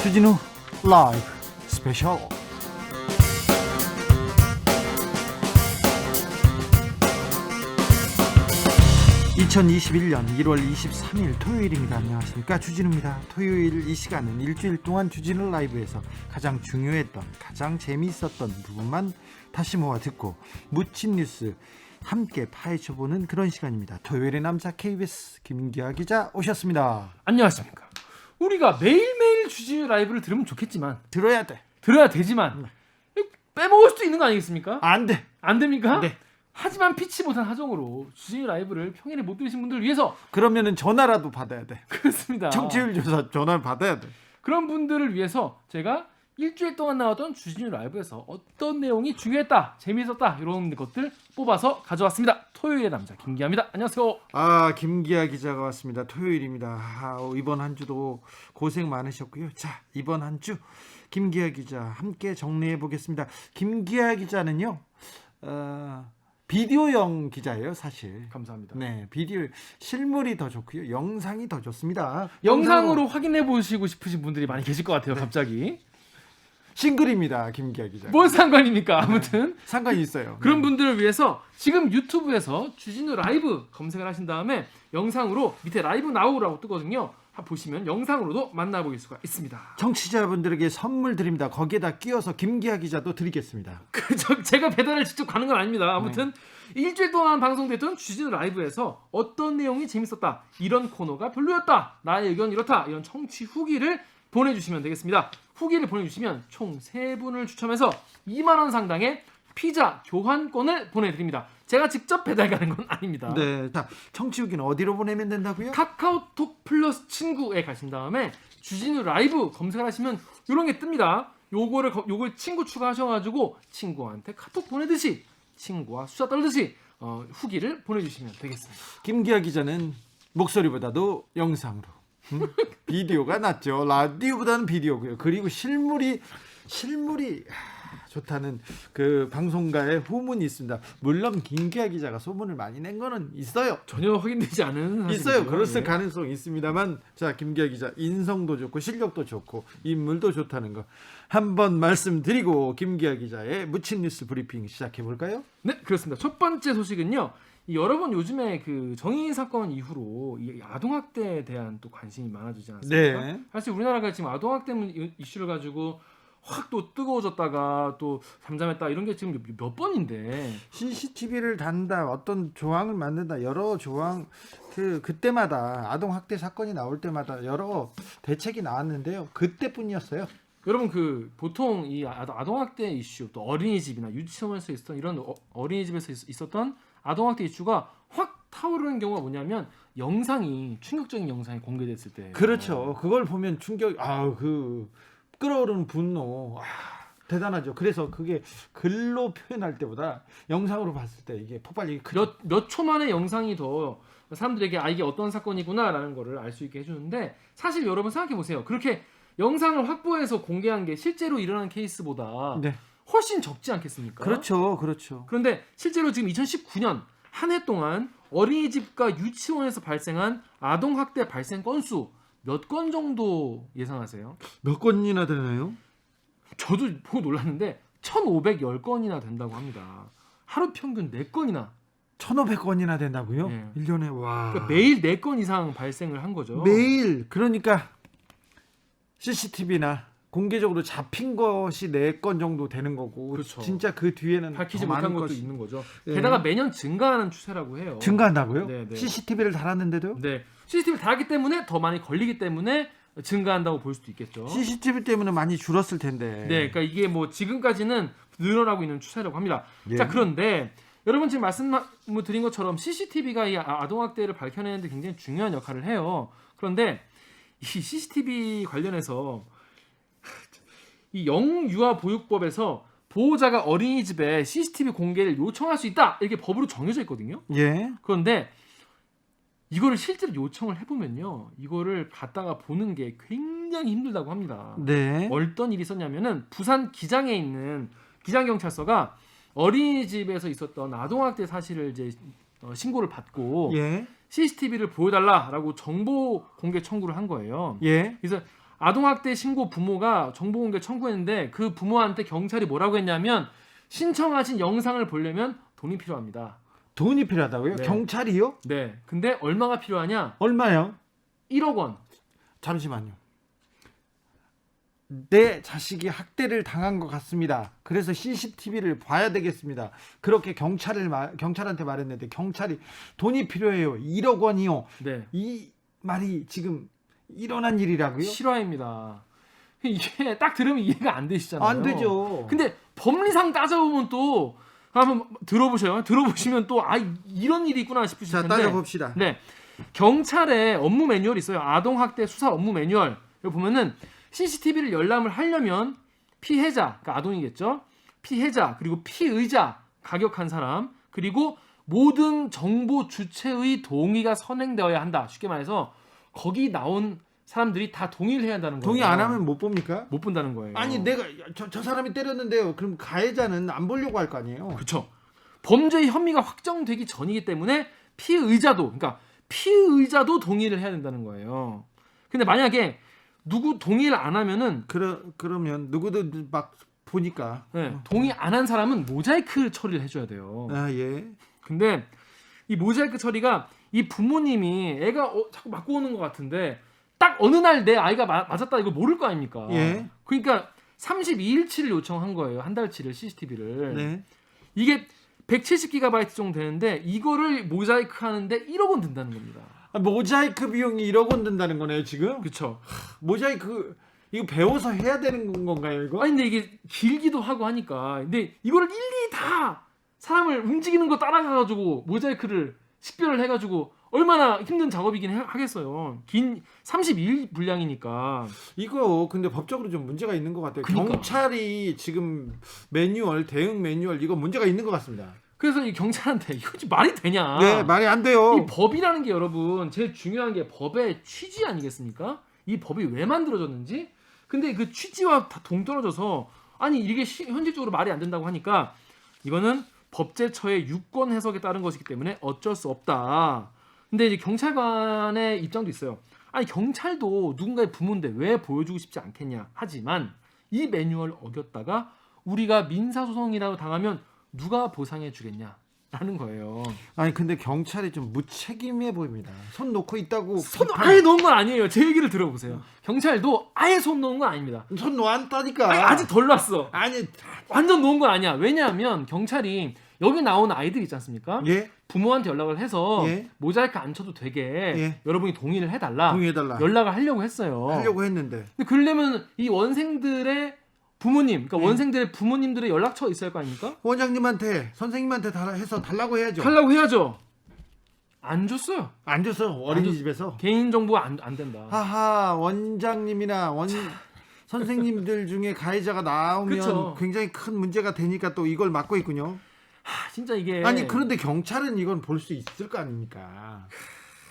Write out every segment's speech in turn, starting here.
주진우 라이브 스페셜. 2021년 1월 23일 토요일입니다. 안녕하십니까, 주진우입니다. 토요일 이 시간은 일주일 동안 주진우 라이브에서 가장 중요했던, 가장 재미있었던 부분만 다시 모아 듣고 묻힌 뉴스 함께 파헤쳐보는 그런 시간입니다. 토요일의 남자 KBS 김기아 기자 오셨습니다. 안녕하십니까. 우리가 매일매일 주진우 라이브를 들으면 좋겠지만, 들어야 돼. 들어야 되지만 빼먹을 수도 있는 거 아니겠습니까? 안 돼. 안 됩니까? 네. 하지만 피치 못한 하정으로 주진우 라이브를 평일에 못 들으신 분들을 위해서 그러면은 전화라도 받아야 돼. 그렇습니다. 청취율 조사 전화를 받아야 돼. 그런 분들을 위해서 제가 일주일 동안 나왔던 주진우 라이브에서 어떤 내용이 중요했다, 재미있었다, 이런 것들 뽑아서 가져왔습니다. 토요일의 남자 김기아입니다. 안녕하세요. 김기아 기자가 왔습니다. 토요일입니다. 이번 한 주도 고생 많으셨고요. 자, 이번 한 주 김기아 기자 함께 정리해 보겠습니다. 김기아 기자는요, 비디오형 기자예요, 사실. 감사합니다. 네, 비디오 실물이 더 좋고요, 영상이 더 좋습니다. 영상으로 확인해 보시고 싶으신 분들이 많이 계실 것 같아요. 갑자기. 싱글입니다, 김기아 기자. 뭔 상관입니까? 아무튼 상관이 있어요. 그런 분들을 위해서 지금 유튜브에서 주진우 라이브 검색을 하신 다음에 영상으로 밑에 라이브 나우라고 뜨거든요. 보시면 영상으로도 만나보실 수가 있습니다. 청취자분들에게 선물 드립니다. 거기에다 끼워서 김기아 기자도 드리겠습니다. 제가 배달을 직접 가는 건 아닙니다. 아무튼 일주일 동안 방송됐던 주진우 라이브에서 어떤 내용이 재밌었다, 이런 코너가 별로였다, 나의 의견 이렇다, 이런 청취 후기를 보내주시면 되겠습니다. 후기를 보내주시면 총 3분을 추첨해서 2만 원 상당의 피자 교환권을 보내드립니다. 제가 직접 배달 가는 건 아닙니다. 네, 자, 청취 후기는 어디로 보내면 된다고요? 카카오톡 플러스 친구에 가신 다음에 주진우 라이브 검색을 하시면 이런 게 뜹니다. 요걸 친구 추가하셔가지고 친구한테 카톡 보내듯이, 친구와 수다 떨듯이 후기를 보내주시면 되겠습니다. 김기아 기자는 목소리보다도 영상으로, 비디오가 낫죠. 라디오보다는 비디오고요. 그리고 실물이 좋다는 그 방송가의 후문이 있습니다. 물론 김기아 기자가 소문을 많이 낸 거는 있어요. 전혀 확인되지 않은 사실이죠. 있어요. 그랬을 예. 가능성이 있습니다만, 자, 김기아 기자 인성도 좋고 실력도 좋고 인물도 좋다는 거 한번 말씀드리고 김기아 기자의 묻힌 뉴스 브리핑 시작해 볼까요? 네, 그렇습니다. 첫 번째 소식은요. 여러분 요즘에 그 정의 사건 이후로 이 아동학대에 대한 또 관심이 많아지지 않았습니까? 네. 사실 우리나라가 지금 아동학대 이슈를 가지고 확 또 뜨거워졌다가 또 잠잠했다, 이런 게 지금 몇 번인데, CCTV를 단다, 어떤 조항을 만든다, 여러 조항, 그때마다 아동 학대 사건이 나올 때마다 여러 대책이 나왔는데요. 그때뿐이었어요. 여러분 보통 이 아동학대 이슈, 또 어린이집이나 유치원에서 있었던 이런 어린이집에서 있었던 아동학대 이슈가 확 타오르는 경우가 뭐냐면 충격적인 영상이 공개됐을 때. 그렇죠. 그걸 보면 충격, 끓어오르는 분노, 대단하죠. 그래서 그게 글로 표현할 때보다 영상으로 봤을 때 이게 폭발력이 크죠. 몇 초 만에 영상이 더 사람들에게 이게 어떤 사건이구나라는 거를 알 수 있게 해주는데, 사실 여러분 생각해 보세요. 그렇게 영상을 확보해서 공개한 게 실제로 일어난 케이스보다 네. 훨씬 적지 않겠습니까? 그렇죠. 그런데 실제로 지금 2019년 한 해 동안 어린이집과 유치원에서 발생한 아동학대 발생 건수 몇 건 정도 예상하세요? 몇 건이나 되나요? 저도 보고 놀랐는데 1,510건이나 된다고 합니다. 하루 평균 4건이나. 1,500건이나 된다고요? 네. 1년에. 와. 그러니까 매일 4건 이상 발생을 한 거죠. 매일. 그러니까 CCTV나 공개적으로 잡힌 것이 4건 정도 되는 거고, 그렇죠. 진짜 그 뒤에는 밝히지 더 많은 못한 것도 것이 있는 거죠. 네. 게다가 매년 증가하는 추세라고 해요. 증가한다고요? 네. CCTV를 달았는데도요? 네. CCTV를 달았기 때문에 더 많이 걸리기 때문에 증가한다고 볼 수도 있겠죠. CCTV 때문에 많이 줄었을 텐데. 네, 그러니까 이게 뭐 지금까지는 늘어나고 있는 추세라고 합니다. 예. 자, 그런데 여러분 지금 말씀드린 것처럼 CCTV가 이 아동학대를 밝혀내는데 굉장히 중요한 역할을 해요. 그런데 이 CCTV 관련해서 이 영유아보육법에서 보호자가 어린이집에 CCTV 공개를 요청할 수 있다, 이렇게 법으로 정해져 있거든요. 예. 그런데 이거를 실제로 요청을 해보면요, 이거를 갖다가 보는 게 굉장히 힘들다고 합니다. 네. 어떤 일이 있었냐면은 부산 기장에 있는 기장경찰서가 어린이집에서 있었던 아동학대 사실을 이제 신고를 받고 예. CCTV를 보여달라라고 정보 공개 청구를 한 거예요. 예. 그래서 아동학대 신고 부모가 정보공개 청구했는데 그 부모한테 경찰이 뭐라고 했냐면 신청하신 영상을 보려면 돈이 필요합니다. 돈이 필요하다고요? 네. 경찰이요? 네. 근데 얼마가 필요하냐? 얼마요? 1억 원. 잠시만요. 내 자식이 학대를 당한 것 같습니다. 그래서 CCTV를 봐야 되겠습니다. 그렇게 경찰한테 말했는데 경찰이 돈이 필요해요. 1억 원이요. 네. 이 말이 지금 일어난 일이라고요? 실화입니다. 이게 딱 들으면 이해가 안 되시잖아요. 안 되죠. 근데 법리상 따져보면 또 한번 들어보셔요. 들어보시면 또 이런 일이 있구나 싶으실 자, 텐데. 따져봅시다. 네. 경찰의 업무 매뉴얼이 있어요. 아동학대 수사 업무 매뉴얼. 여기 보면은 CCTV를 열람을 하려면 피해자, 그러니까 아동이겠죠. 피해자, 그리고 피의자, 가격한 사람, 그리고 모든 정보 주체의 동의가 선행되어야 한다. 쉽게 말해서 거기 나온 사람들이 다 동의를 해야 한다는 거예요. 동의 안 하면 못 봅니까? 못 본다는 거예요. 아니 내가 저 사람이 때렸는데요. 그럼 가해자는 안 보려고 할 거 아니에요. 그렇죠. 범죄의 혐의가 확정되기 전이기 때문에 피의자도 동의를 해야 된다는 거예요. 근데 만약에 누구 동의를 안 하면은 그러면 누구도 막 보니까 동의 안 한 사람은 모자이크 처리를 해줘야 돼요. 아 예. 근데 이 모자이크 처리가 이 부모님이 애가 자꾸 맞고 오는 것 같은데 딱 어느 날 내 아이가 맞았다 이걸 모를 거 아닙니까? 예. 그러니까 32일치를 요청한 거예요. 한 달치를 CCTV를. 네. 이게 170GB 정도 되는데 이거를 모자이크 하는데 1억 원 든다는 겁니다. 모자이크 비용이 1억 원 든다는 거네요 지금. 그렇죠. 모자이크 이거 배워서 해야 되는 건가요 이거? 아니 근데 이게 길기도 하고 하니까 근데 이거를 일일이 다 사람을 움직이는 거 따라가가지고 모자이크를 식별을 해가지고 얼마나 힘든 작업이긴 하겠어요. 긴 32일 분량이니까. 이거 근데 법적으로 좀 문제가 있는 것 같아요. 그러니까. 경찰이 지금 대응 매뉴얼 이거 문제가 있는 것 같습니다. 그래서 이 경찰한테 이거 말이 되냐? 네, 말이 안 돼요. 이 법이라는 게 여러분 제일 중요한 게 법의 취지 아니겠습니까? 이 법이 왜 만들어졌는지. 근데 그 취지와 다 동떨어져서 아니 이게 현실적으로 말이 안 된다고 하니까 이거는 법제처의 유권 해석에 따른 것이기 때문에 어쩔 수 없다. 근데 이제 경찰관의 입장도 있어요. 아니 경찰도 누군가의 부모인데 왜 보여주고 싶지 않겠냐. 하지만 이 매뉴얼을 어겼다가 우리가 민사소송이라도 당하면 누가 보상해 주겠냐라는 거예요. 아니 근데 경찰이 좀 무책임해 보입니다. 손 놓고 있다고. 손 아예 놓은 건 아니에요. 제 얘기를 들어보세요. 경찰도 아예 손 놓은 건 아닙니다. 손 놓았다니까. 아니, 아직 덜 놨어. 아니 완전 놓은 건 아니야. 왜냐하면 경찰이 여기 나온 아이들 있지 않습니까? 예. 부모한테 연락을 해서 예. 모자이크 안 쳐도 되게 예. 여러분이 동의를 해달라. 동의해달라. 연락을 하려고 했어요. 하려고 했는데. 근데 그러려면 이 원생들의 부모님, 그러니까 예. 원생들의 부모님들의 연락처 있어야 할 거 아닙니까? 원장님한테 선생님한테 해서 달라고 해야죠. 하려고 해야죠. 안 줬어요. 안 줬어 어린이집에서. 개인정보 안 된다. 하하 원장님이나 선생님들 중에 가해자가 나오면 그쵸. 굉장히 큰 문제가 되니까 또 이걸 막고 있군요. 진짜 이게 아니 그런데 경찰은 이건 볼 수 있을 거 아닙니까?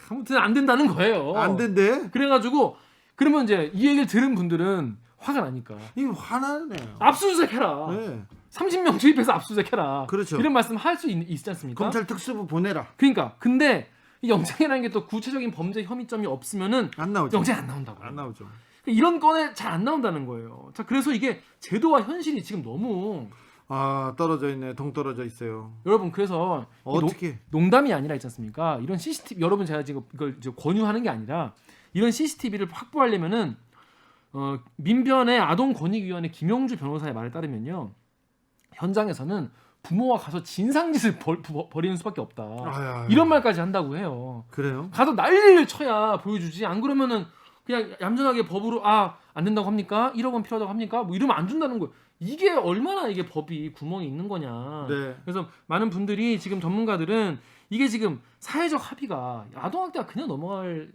아무튼 안 된다는 거예요. 안 된대. 그래가지고 그러면 이제 이 얘기를 들은 분들은 화가 나니까 이거 화나네요. 압수수색해라. 네. 30명 투입해서 압수수색해라. 그렇죠. 이런 말씀 할 수 있지 않습니까? 검찰 특수부 보내라. 그러니까 근데 이 영장이라는 게 또 구체적인 범죄 혐의점이 없으면은 안 나오죠. 영장이 안 나온다고. 안 나오죠. 이런 건에 잘 안 나온다는 거예요. 자, 그래서 이게 제도와 현실이 지금 너무 떨어져 있네. 동떨어져 있어요. 여러분 그래서 어떻게? 농담이 아니라 있지 않습니까? 이런 CCTV 여러분 제가 지금 이걸 이제 권유하는 게 아니라 이런 CCTV를 확보하려면은 민변의 아동권익위원회 김용주 변호사의 말에 따르면요. 현장에서는 부모와 가서 진상짓을 벌이는 수밖에 없다. 아유. 이런 말까지 한다고 해요. 그래요? 가서 난리를 쳐야 보여주지. 안 그러면은 그냥 얌전하게 법으로 안 된다고 합니까? 1억 원 필요하다고 합니까? 뭐 이러면 안 준다는 거예요. 이게 얼마나 이게 법이 구멍이 있는 거냐. 네. 그래서 많은 분들이 지금 전문가들은 이게 지금 사회적 합의가 아동학대가 그냥 넘어갈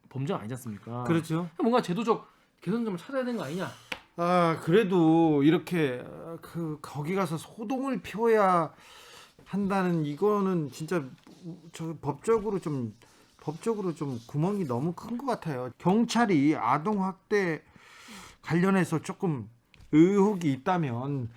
범죄가 아니지 않습니까? 그렇죠. 뭔가 제도적 개선점을 찾아야 되는 거 아니냐. 그래도 이렇게 거기 가서 소동을 피워야 한다는 이거는 진짜 법적으로 좀 구멍이 너무 큰 것 같아요. 경찰이 아동 학대 관련해서 조금 의혹이 있다면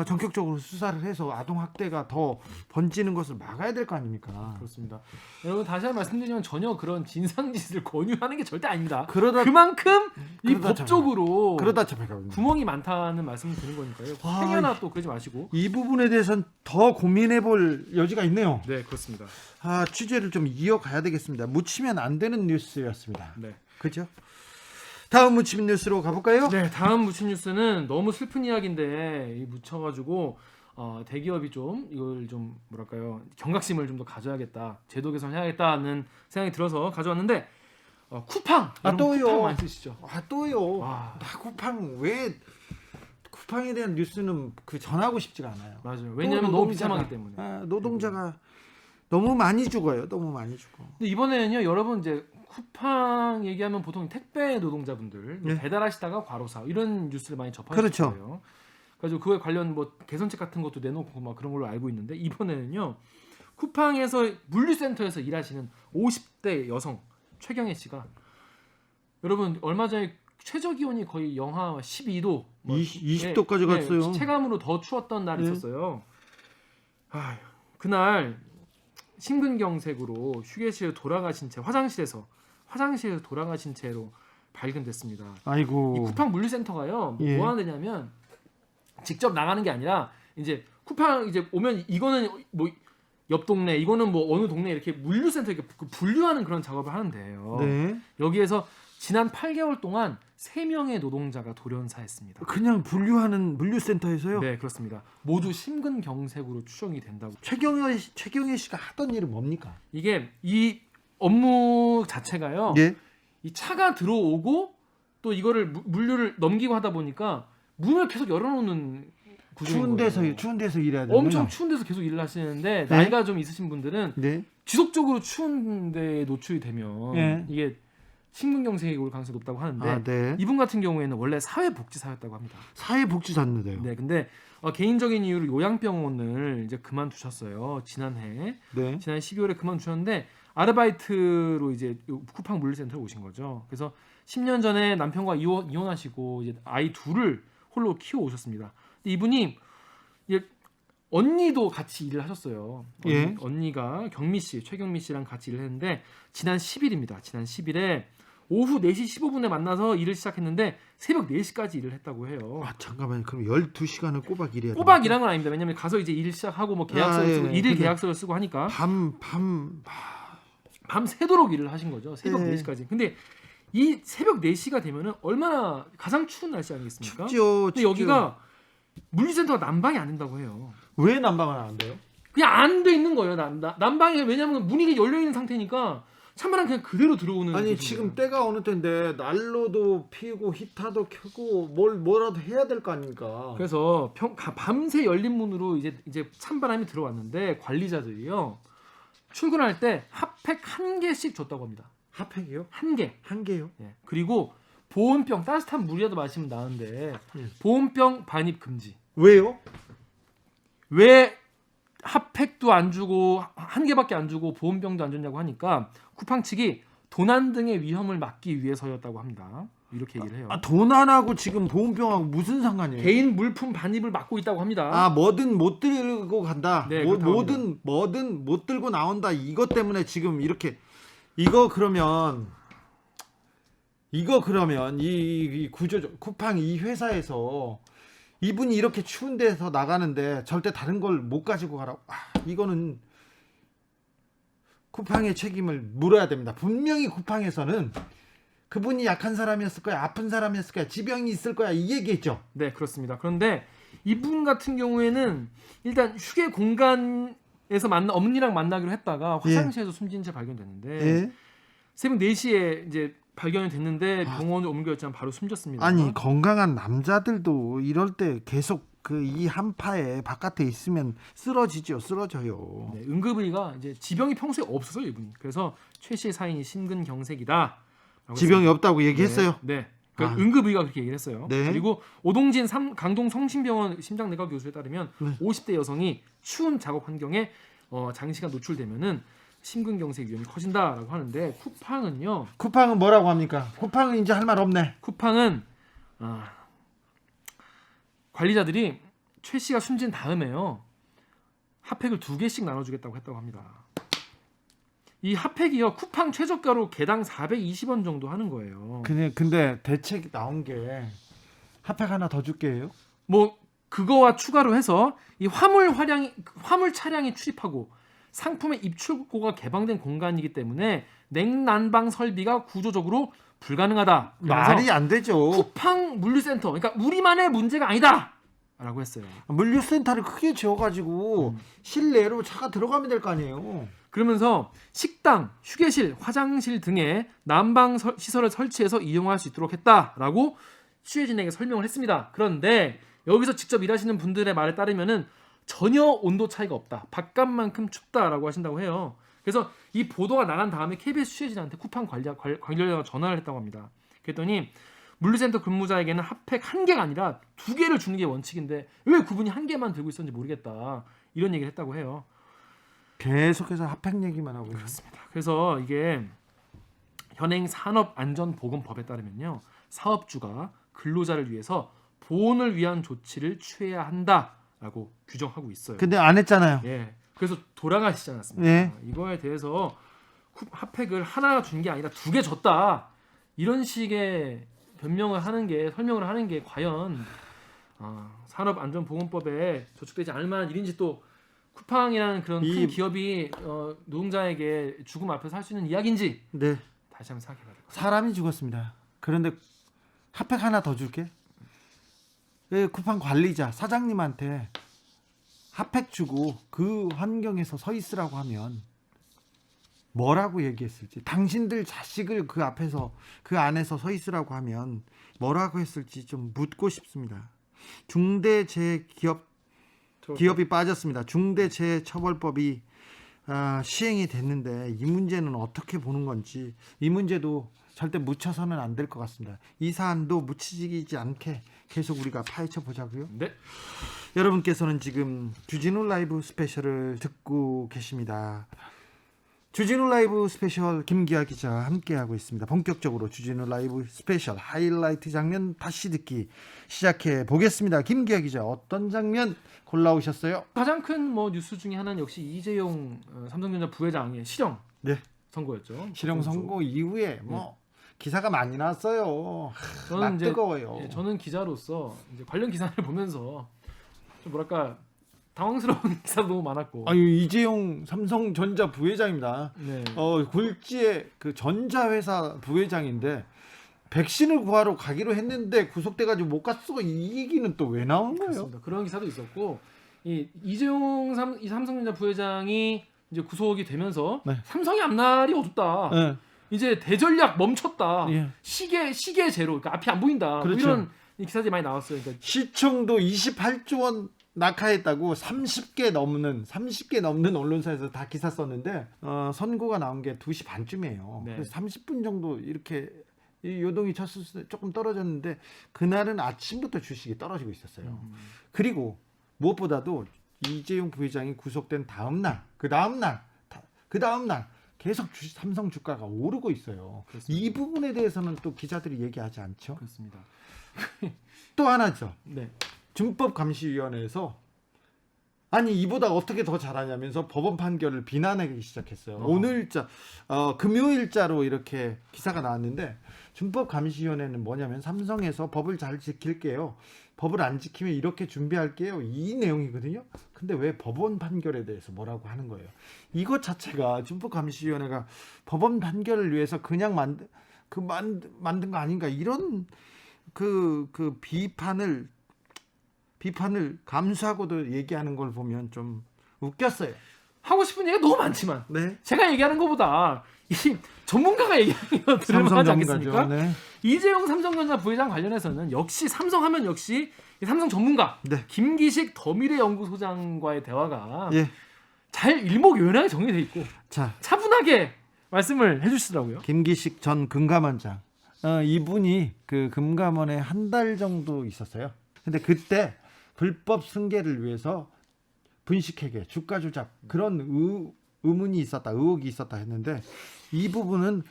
전격적으로 수사를 해서 아동 학대가 더 번지는 것을 막아야 될 거 아닙니까? 그렇습니다. 여러분 다시 한번 말씀드리면 전혀 그런 진상짓을 권유하는 게 절대 아닙니다. 그러다 그만큼 이 그러다 법적으로 그러다 잡혀가거든요. 구멍이 많다는 말씀을 드린 거니까요. 아, 행여나 또 그러지 마시고. 이 부분에 대해서는 더 고민해볼 여지가 있네요. 네, 그렇습니다. 취재를 좀 이어가야 되겠습니다. 묻히면 안 되는 뉴스였습니다. 네. 그렇죠? 다음 묻히면 뉴스로 가볼까요? 네, 다음 묻힌 뉴스는 너무 슬픈 이야기인데 이 묻혀가지고 대기업이 좀 이걸 좀 뭐랄까요 경각심을 좀 더 가져야겠다, 제도 개선해야겠다는 생각이 들어서 가져왔는데 쿠팡. 또요. 쿠팡 많이 쓰시죠? 또요. 와. 쿠팡에 대한 뉴스는 전하고 싶지가 않아요. 맞아요. 왜냐하면 너무 비참하기 때문에. 노동자가 너무 많이 죽어요. 너무 많이 죽어. 근데 이번에는요, 여러분 이제 쿠팡 얘기하면 보통 택배 노동자분들 네. 배달하시다가 과로사 이런 뉴스를 많이 접하실 그렇죠. 거예요. 그래서 그에 관련 뭐 개선책 같은 것도 내놓고 막 그런 걸로 알고 있는데 이번에는요, 쿠팡에서 물류센터에서 일하시는 50대 여성 최경혜 씨가 여러분 얼마 전에 최저 기온이 거의 영하 12도, 20도까지 갔어요. 체감으로 더 추웠던 날이 네. 있었어요. 그날 심근경색으로 휴게실에 돌아가신 채 화장실에서 돌아가신 채로 발견됐습니다. 아이고. 이 쿠팡 물류센터가요, 예. 뭐 하는 데냐면 직접 나가는 게 아니라 이제 쿠팡 이제 오면 이거는 뭐 옆 동네, 이거는 뭐 어느 동네 이렇게 물류센터 이렇게 분류하는 그런 작업을 하는데요. 네. 여기에서 지난 8개월 동안 3명의 노동자가 돌연사했습니다. 그냥 분류하는 물류센터에서요. 네, 그렇습니다. 모두 심근경색으로 추정이 된다고. 최경혜 씨가 하던 일은 뭡니까? 이게 이 업무 자체가요. 예. 이 차가 들어오고 또 이거를 물류를 넘기고 하다 보니까 문을 계속 열어놓는 구조인 거예요. 추운 데서 일해야 되는 엄청 추운 데서 계속 일을 하시는데 네. 나이가 좀 있으신 분들은 네. 지속적으로 추운 데에 노출이 되면 네. 이게 심근경색이 올 가능성이 높다고 하는데 네. 이분 같은 경우에는 원래 사회복지사였다고 합니다. 사회복지사인데요. 네, 근데 개인적인 이유로 요양병원을 이제 그만두셨어요. 지난해 네. 12월에 그만두셨는데 아르바이트로 이제 쿠팡 물류센터에 오신 거죠. 그래서 10년 전에 남편과 이혼하시고 이제 아이 둘을 홀로 키워 오셨습니다. 근데 이분이 이제 언니도 같이 일을 하셨어요. 예. 언니가 경미 씨, 최경미 씨랑 같이 일을 했는데 지난 10일입니다. 지난 10일에 오후 4시 15분에 만나서 일을 시작했는데 새벽 4시까지 일을 했다고 해요. 잠깐만요. 그럼 12시간을 꼬박 일해야 돼요. 꼬박 일한 건 아닙니다. 왜냐면 가서 이제 일 시작하고 뭐 계약서를 쓰고 일일 계약서를 쓰고 하니까 밤 새도록 일을 하신 거죠. 새벽 네. 4시까지. 근데 이 새벽 4시가 되면은 얼마나 가장 추운 날씨 아니겠습니까? 춥죠. 근데 여기가 물류센터가 난방이 안 된다고 해요. 왜 난방은 안 돼요? 그냥 안 돼 있는 거예요. 난방이. 왜냐면 문이 열려 있는 상태니까 찬바람 그냥 그대로 들어오는. 아니 곳인 지금 거예요. 때가 어느 때인데 난로도 피우고 히터도 켜고 뭐라도 해야 될 거 아닙니까? 그래서 밤새 열린 문으로 이제 찬바람이 들어왔는데 관리자들이요, 출근할 때 핫팩 1개씩 줬다고 합니다. 핫팩이요? 1개. 한 개요? 예. 그리고 보온병, 따뜻한 물이라도 마시면 나은데 예. 보온병 반입 금지. 왜요? 왜 핫팩도 안 주고 1개밖에 안 주고 보온병도 안 줬냐고 하니까 쿠팡 측이 도난 등의 위험을 막기 위해서였다고 합니다. 이렇게 얘기를 해요. 도난하고 지금 보온병하고 무슨 상관이에요? 개인 물품 반입을 막고 있다고 합니다. 뭐든 못 들고 간다. 네, 그렇다고 뭐든 못 들고 나온다. 이것 때문에 지금 이렇게 이거 그러면 이 구조 쿠팡 이 회사에서 이분이 이렇게 추운 데서 나가는데 절대 다른 걸 못 가지고 가라고. 이거는 쿠팡의 책임을 물어야 됩니다. 분명히 쿠팡에서는 그분이 약한 사람이었을 거야, 아픈 사람이었을 거야, 지병이 있을 거야, 이 얘기했죠. 네, 그렇습니다. 그런데 이분 같은 경우에는 일단 휴게 공간에서 언니랑 만나기로 했다가 화장실에서 숨진 채 발견됐는데 예. 새벽 4시에 이제 발견이 됐는데 병원을 옮겨졌지만 바로 숨졌습니다. 아니 건강한 남자들도 이럴 때 계속 이 한파에 바깥에 있으면 쓰러져요. 네, 응급의가 이제 지병이 평소에 없어서 이분이. 그래서 최 씨의 사인이 심근경색이다. 지병이 없다고 얘기했어요. 네. 응급의가 그렇게 얘기를 했어요. 네. 그리고 오동진 강동 성심병원 심장내과 교수에 따르면 50대 여성이 추운 작업 환경에 장시간 노출되면은 심근경색 위험이 커진다라고 하는데 쿠팡은 뭐라고 합니까? 쿠팡은 이제 할 말 없네. 쿠팡은 관리자들이 최 씨가 숨진 다음에요. 핫팩을 2개씩 나눠주겠다고 했다고 합니다. 이 핫팩이요 쿠팡 최저가로 개당 420원 정도 하는 거예요. 근데 대책 나온 게 핫팩 하나 더 줄게요. 뭐 그거와 추가로 해서 이 화물 차량이 출입하고 상품의 입출구가 개방된 공간이기 때문에 냉난방 설비가 구조적으로 불가능하다. 말이 안 되죠. 쿠팡 물류센터, 그러니까 우리만의 문제가 아니다라고 했어요. 물류센터를 크게 지어가지고 실내로 차가 들어가면 될 거 아니에요. 그러면서 식당, 휴게실, 화장실 등의 난방 시설을 설치해서 이용할 수 있도록 했다라고 취재진에게 설명을 했습니다. 그런데 여기서 직접 일하시는 분들의 말에 따르면은 전혀 온도 차이가 없다. 바깥만큼 춥다라고 하신다고 해요. 그래서 이 보도가 나간 다음에 KBS 취재진한테 쿠팡 관계자가 전화를 했다고 합니다. 그랬더니 물류센터 근무자에게는 핫팩 1개가 아니라 2개를 주는 게 원칙인데 왜 그분이 1개만 들고 있었는지 모르겠다. 이런 얘기를 했다고 해요. 계속해서 핫팩 얘기만 하고 그렇습니다. 그래서 이게 현행 산업안전보건법에 따르면요. 사업주가 근로자를 위해서 보온을 위한 조치를 취해야 한다라고 규정하고 있어요. 근데 안 했잖아요. 예. 그래서 돌아가시지 않았습니까? 예. 이거에 대해서 핫팩을 하나 준 게 아니라 2개 줬다. 이런 식의 설명을 하는 게 과연 산업안전보건법에 저촉되지 않을 만한 일인지 또 쿠팡이라는 그런 큰 기업이 노동자에게 죽음 앞에서 할 수 있는 이야기인지 네. 다시 한번 생각해봐야 될 것 같아요. 사람이 죽었습니다. 그런데 핫팩 하나 더 줄게. 쿠팡 관리자 사장님한테 핫팩 주고 그 환경에서 서 있으라고 하면 뭐라고 얘기했을지, 당신들 자식을 그 앞에서 그 안에서 서 있으라고 하면 뭐라고 했을지 좀 묻고 싶습니다. 기업이 빠졌습니다. 중대재해처벌법이 시행이 됐는데 이 문제는 어떻게 보는 건지, 이 문제도 절대 묻혀서는 안 될 것 같습니다. 이 사안도 묻히지 않게 계속 우리가 파헤쳐 보자고요. 네. 여러분께서는 지금 주진우 라이브 스페셜을 듣고 계십니다. 주진우 라이브 스페셜 김기아 기자 함께하고 있습니다. 본격적으로 주진우 라이브 스페셜 하이라이트 장면 다시 듣기 시작해 보겠습니다. 김기아 기자, 어떤 장면 골라오셨어요? 가장 큰 뉴스 중에 하나는 역시 이재용 삼성전자 부회장의 실형 선고였죠. 실형 선고 이후에 기사가 많이 났어요. 막 뜨거워요. 저는 기자로서 이제 관련 기사를 보면서 좀 뭐랄까 당황스러운 기사도 너무 많았고. 이재용 삼성전자 부회장입니다. 네. 굴지의 그 전자회사 부회장인데 백신을 구하러 가기로 했는데 구속돼가지고 못 갔어. 이 얘기는 또 왜 나온 거예요? 그렇습니다. 그런 기사도 있었고, 이재용 삼성전자 부회장이 이제 구속이 되면서 네. 삼성의 앞날이 어둡다. 네. 이제 대전략 멈췄다. 예. 시계 제로. 그러니까 앞이 안 보인다. 그렇죠. 이런 기사들이 많이 나왔어요. 그러니까 시총도 28조 원 낙하했다고 30개 넘는 언론사에서 다 기사 썼는데 선고가 나온 게 2시 반쯤이에요. 네. 그래서 30분 정도 이렇게 요동이 쳤을 때 조금 떨어졌는데 그날은 아침부터 주식이 떨어지고 있었어요. 그리고 무엇보다도 이재용 부회장이 구속된 그 다음 날 계속 삼성 주가가 오르고 있어요. 그렇습니다. 이 부분에 대해서는 또 기자들이 얘기하지 않죠. 그렇습니다. 또 하나죠. 네. 준법감시위원회에서 이보다 어떻게 더 잘하냐면서 법원 판결을 비난하기 시작했어요. 금요일자로 이렇게 기사가 나왔는데, 준법감시위원회는 뭐냐면 삼성에서 법을 잘 지킬게요, 법을 안 지키면 이렇게 준비할게요, 이 내용이거든요. 근데 왜 법원 판결에 대해서 뭐라고 하는 거예요? 이것 자체가 준법감시위원회가 법원 판결을 위해서 그냥 만든 거 아닌가, 이런 비판을 감수하고도 얘기하는 걸 보면 좀 웃겼어요. 하고 싶은 얘기가 너무 많지만 제가 얘기하는 것보다 이 전문가가 얘기하는 거 들으면 하지 않겠습니까? 네. 이재용 삼성전자 부회장 관련해서는 역시 삼성하면 역시 삼성 전문가 김기식 더미래연구소장과의 대화가 잘 일목요연하게 정리돼 있고 차분하게 말씀을 해주시더라고요. 김기식 전 금감원장, 이분이 그 금감원에 한 달 정도 있었어요. 근데 그때 불법 승계를 위해서 분식회계, 주가 조작 그런 의혹이 있었다 했는데, 이 부분은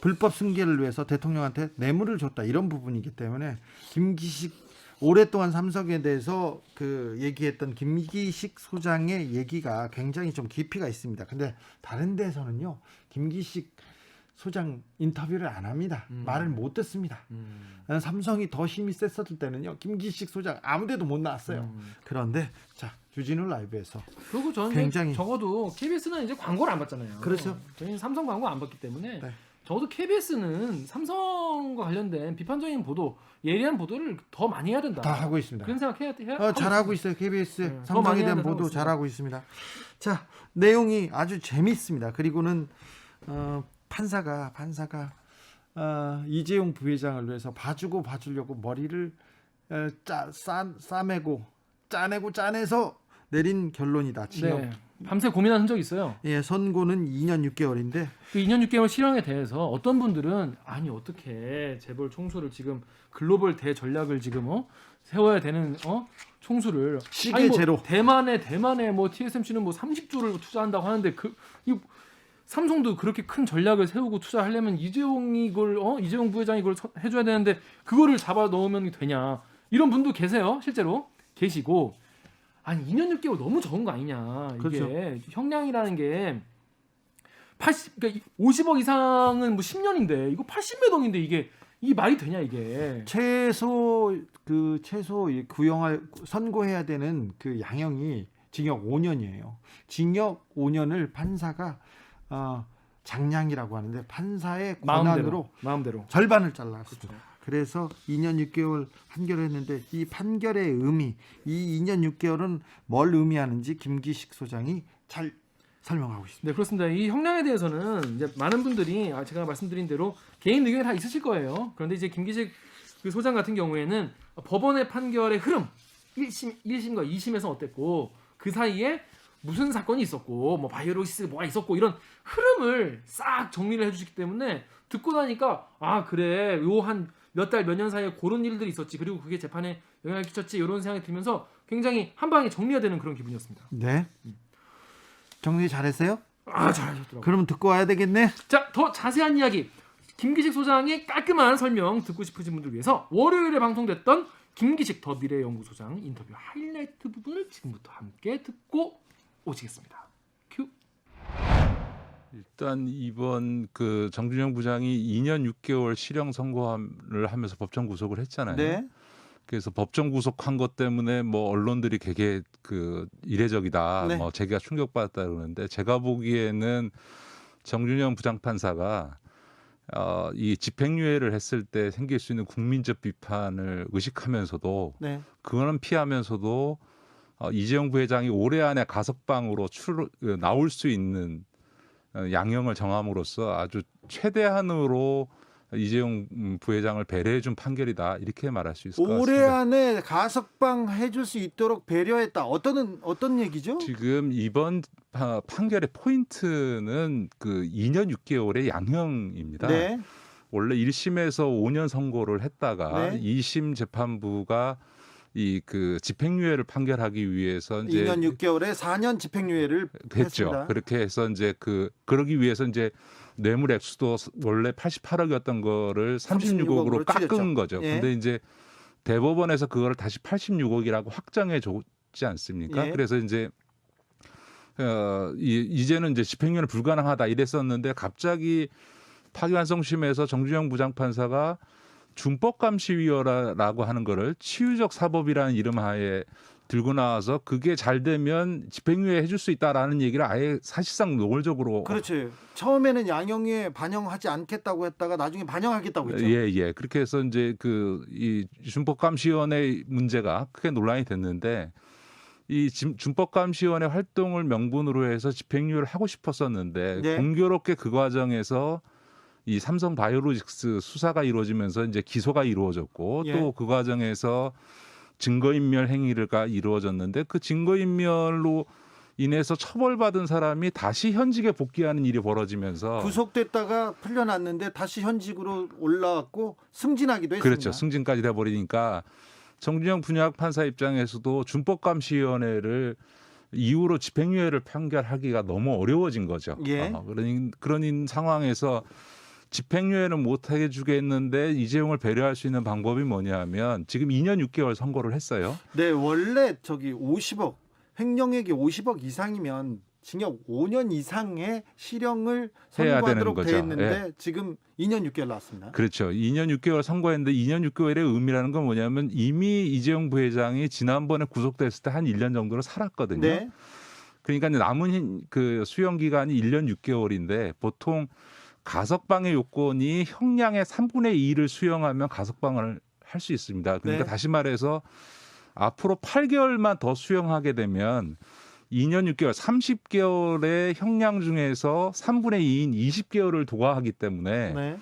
불법 승계를 위해서 대통령한테 뇌물을 줬다, 이런 부분이기 때문에 김기식 오랫동안 삼성에 대해서 그 얘기했던 김기식 소장의 얘기가 굉장히 좀 깊이가 있습니다. 근데 다른 데서는요, 김기식 소장 인터뷰를 안 합니다. 말을 못 듣습니다. 삼성이 더 힘이 셌었을 때는요, 김기식 소장 아무데도 못 나왔어요. 그런데 자, 주진우 라이브에서 그리고 저는 굉장히 적어도 KBS는 이제 광고를 안 받잖아요. 그렇죠. 저희는 삼성 광고 안 받기 때문에 네. 적어도 KBS는 삼성과 관련된 비판적인 보도, 예리한 보도를 더 많이 해야 된다. 다 하고 있습니다. 그런 생각해야 잘하고 있어요. KBS 네, 더 많이 삼성에 해야 대한 된다고 보도 있습니다. 잘하고 있습니다. 자, 내용이 아주 재밌습니다. 그리고는 판사가 이재용 부회장을 위해서 봐주려고 머리를 싸매고 짜내서 내린 결론이다. 징역. 네. 밤새 고민한 흔적이 있어요. 예, 선고는 2년 6개월인데 그 2년 6개월 실형에 대해서 어떤 분들은 아니 어떻게 재벌 총수를 지금 글로벌 대전략을 지금 세워야 되는 총수를 시계 제로. 대만에 뭐 TSMC는 뭐 30조를 투자한다고 하는데 이 삼성도 그렇게 큰 전략을 세우고 투자하려면 이재용 부회장이 이걸 해줘야 되는데 그거를 잡아 넣으면 되냐, 이런 분도 계세요. 실제로 계시고, 아니 2년 6개월 너무 적은 거 아니냐. 이게 그렇죠. 형량이라는 게 그러니까 50억 이상은 뭐 10년인데 이거 80몇 억인데 이게 말이 되냐 이게. 최소 구형할 선고해야 되는 그 양형이 징역 5년이에요. 징역 5년을 판사가 장량이라고 하는데 판사의 권한으로 마음대로 절반을 잘랐습니다. 그렇죠. 그래서 2년 6개월 판결했는데 이 판결의 의미, 이 2년 6개월은 뭘 의미하는지 김기식 소장이 잘 설명하고 있습니다. 네, 그렇습니다. 이 형량에 대해서는 이제 많은 분들이 제가 말씀드린 대로 개인 의견이 다 있으실 거예요. 그런데 이제 김기식 그 소장 같은 경우에는 법원의 판결의 흐름, 1심과 2심에서 어땠고 그 사이에 무슨 사건이 있었고 뭐 바이오로시스 뭐가 있었고 이런 흐름을 싹 정리를 해주시기 때문에 듣고 나니까 그래 요 한 몇 달 몇 년 사이에 그런 일들이 있었지, 그리고 그게 재판에 영향을 끼쳤지, 이런 생각이 들면서 굉장히 한 방에 정리가 되는 그런 기분이었습니다. 네. 정리 잘했어요? 잘하셨더라고요. 그러면 듣고 와야 되겠네. 자, 더 자세한 이야기, 김기식 소장의 깔끔한 설명 듣고 싶으신 분들 위해서 월요일에 방송됐던 김기식 더 미래연구소장 인터뷰 하이라이트 부분을 지금부터 함께 듣고 오시겠습니다. 큐. 일단 이번 그 정준영 부장이 2년 6개월 실형 선고를 하면서 법정 구속을 했잖아요. 네. 그래서 법정 구속한 것 때문에 뭐 언론들이 되게 이례적이다, 네. 뭐 제가 충격받았다 그러는데, 제가 보기에는 정준영 부장판사가 이 집행유예를 했을 때 생길 수 있는 국민적 비판을 의식하면서도 네. 그거는 피하면서도 이재용 부회장이 올해 안에 가석방으로 나올 수 있는 양형을 정함으로써 아주 최대한으로 이재용 부회장을 배려해준 판결이다, 이렇게 말할 수 있을 것 같습니다. 올해 안에 가석방 해줄 수 있도록 배려했다. 어떤 얘기죠? 지금 이번 판결의 포인트는 그 2년 6개월의 양형입니다. 네. 원래 1심에서 5년 선고를 했다가 네. 2심 재판부가 이 집행유예를 판결하기 위해서 이제 2년 6개월에 4년 집행유예를 했죠. 했습니다. 그렇게 해서 이제 그러기 위해서 이제 뇌물 액수도 원래 88억이었던 거를 36억으로 깎은 줄였죠. 거죠. 예. 근데 이제 대법원에서 그거를 다시 86억이라고 확정해 줬지 않습니까? 예. 그래서 이제 이제는 이제 집행유예는 불가능하다 이랬었는데, 갑자기 파기환송심에서 정준영 부장판사가 준법감시위원회라고 하는 거를 치유적 사법이라는 이름 하에 들고 나와서 그게 잘 되면 집행유예 해줄 수 있다라는 얘기를 아예 사실상 노골적으로. 그렇죠. 처음에는 양형에 반영하지 않겠다고 했다가 나중에 반영하겠다고 했죠. 예. 그렇게 해서 이제 이 준법감시위원회 문제가 크게 논란이 됐는데, 이 준법감시위원회 활동을 명분으로 해서 집행유예를 하고 싶었었는데 네. 공교롭게 그 과정에서 이 삼성 바이오로직스 수사가 이루어지면서 이제 기소가 이루어졌고, 예. 또 그 과정에서 증거인멸 행위가 이루어졌는데, 그 증거인멸로 인해서 처벌받은 사람이 다시 현직에 복귀하는 일이 벌어지면서 구속됐다가 풀려났는데 다시 현직으로 올라왔고 승진하기도 했습니다. 그렇죠. 승진까지 돼버리니까 정준영 분야판사 입장에서도 준법감시위원회를 이후로 집행유예를 판결하기가 너무 어려워진 거죠. 예. 그런 상황에서 집행유예는 못하게 주겠는데 이재용을 배려할 수 있는 방법이 뭐냐면 지금 2년 6개월 선고를 했어요. 네, 원래 저기 50억 횡령액이 50억 이상이면 징역 5년 이상의 실형을 해야 되는 선고하도록 거죠. 돼 있는데 예. 지금 2년 6개월 나왔습니다. 그렇죠. 2년 6개월 선고했는데 2년 6개월의 의미라는 건 뭐냐면 이미 이재용 부회장이 지난번에 구속됐을 때 한 1년 정도를 살았거든요. 네. 그러니까 남은 그 수용 기간이 1년 6개월인데 보통 가석방의 요건이 형량의 3분의 2를 수용하면 가석방을 할 수 있습니다. 그러니까 네. 다시 말해서 앞으로 8개월만 더 수용하게 되면 2년 6개월, 30개월의 형량 중에서 3분의 2인 20개월을 도과하기 때문에 네.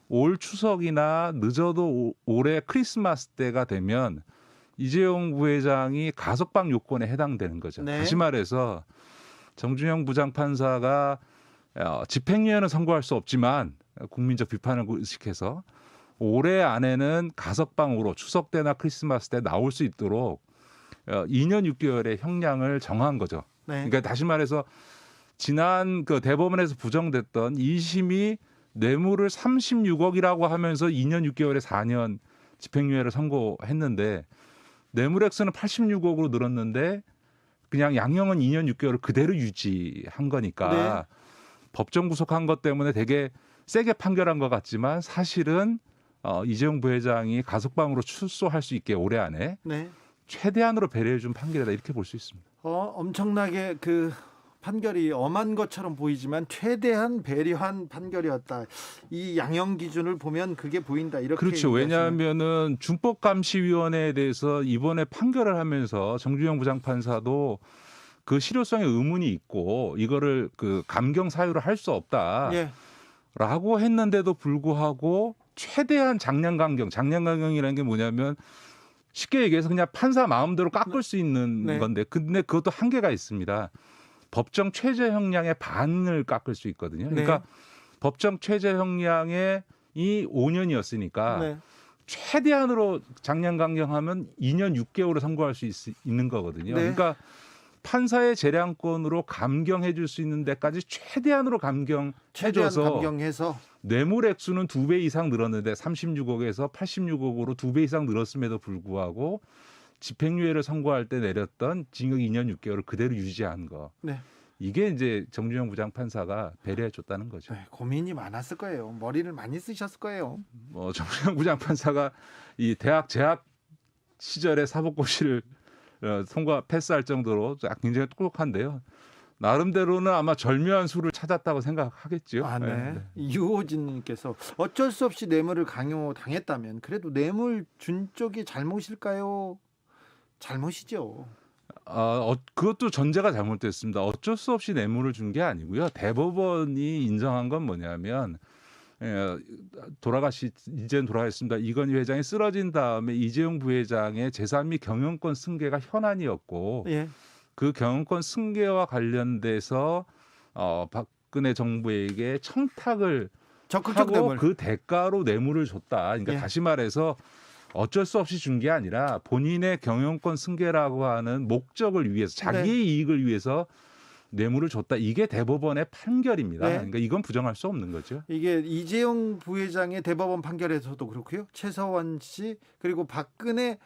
올 추석이나 늦어도 올해 크리스마스 때가 되면 이재용 부회장이 가석방 요건에 해당되는 거죠. 네. 다시 말해서 정준영 부장판사가 집행유예는 선고할 수 없지만 국민적 비판을 의식해서 올해 안에는 가석방으로 추석 때나 크리스마스 때 나올 수 있도록 2년 6개월의 형량을 정한 거죠. 네. 그러니까 다시 말해서 지난 그 대법원에서 부정됐던 2심이 뇌물을 36억이라고 하면서 2년 6개월에 4년 집행유예를 선고했는데 뇌물 액수는 86억으로 늘었는데 그냥 양형은 2년 6개월을 그대로 유지한 거니까 법정 구속한 것 때문에 되게 세게 판결한 것 같지만 사실은 이재용 부회장이 가석방으로 출소할 수 있게 올해 안에 네. 최대한으로 배려해 준 판결이다 이렇게 볼 수 있습니다. 엄청나게 그 판결이 엄한 것처럼 보이지만 최대한 배려한 판결이었다. 이 양형 기준을 보면 그게 보인다. 이렇게 그렇죠. 얘기하시는. 왜냐하면은 준법감시위원회에 대해서 이번에 판결을 하면서 정준영 부장판사도 그 실효성에 의문이 있고 이거를 그 감경 사유로 할 수 없다라고 예. 했는데도 불구하고 최대한 장량감경이라는 게 뭐냐면 쉽게 얘기해서 그냥 판사 마음대로 깎을 수 있는 네. 건데 근데 그것도 한계가 있습니다. 법정 최저 형량의 반을 깎을 수 있거든요. 그러니까 네. 법정 최저 형량이 5년이었으니까 네. 최대한으로 장량감경하면 2년 6개월을 선고할 수 있는 거거든요. 네. 그러니까 판사의 재량권으로 감경해 줄 수 있는 데까지 최대한으로 최대한 감경해줘서 감경해서 뇌물 액수는 2배 이상 늘었는데 36억에서 86억으로 2배 이상 늘었음에도 불구하고 집행유예를 선고할 때 내렸던 징역 2년 6개월을 그대로 유지한 거. 네. 이게 이제 정준영 부장판사가 배려해 줬다는 거죠. 네, 고민이 많았을 거예요. 머리를 많이 쓰셨을 거예요. 정준영 부장판사가 이 대학 재학 시절에 사법고시를 패스할 정도로 굉장히 똑똑한데요. 나름대로는 아마 절묘한 수를 찾았다고 생각하겠죠. 아, 네. 유호진님께서 어쩔 수 없이 뇌물을 강요당했다면 그래도 뇌물 준 쪽이 잘못일까요? 잘못이죠. 그것도 전제가 잘못됐습니다. 어쩔 수 없이 뇌물을 준 게 아니고요. 대법원이 인정한 건 뭐냐면 이제는 돌아가셨습니다. 이건희 회장이 쓰러진 다음에 이재용 부회장의 재산 및 경영권 승계가 현안이었고 예. 그 경영권 승계와 관련돼서 박근혜 정부에게 청탁을 적극적 하고 뇌물. 그 대가로 뇌물을 줬다. 그러니까 예. 다시 말해서 어쩔 수 없이 준 게 아니라 본인의 경영권 승계라고 하는 목적을 위해서 자기의 이익을 위해서 뇌물을 줬다. 이게 대법원의 판결입니다. 네. 그러니까 이건 부정할 수 없는 거죠. 이게 이재용 부회장의 대법원 판결에서도 그렇고요. 최서원 씨 그리고 박근혜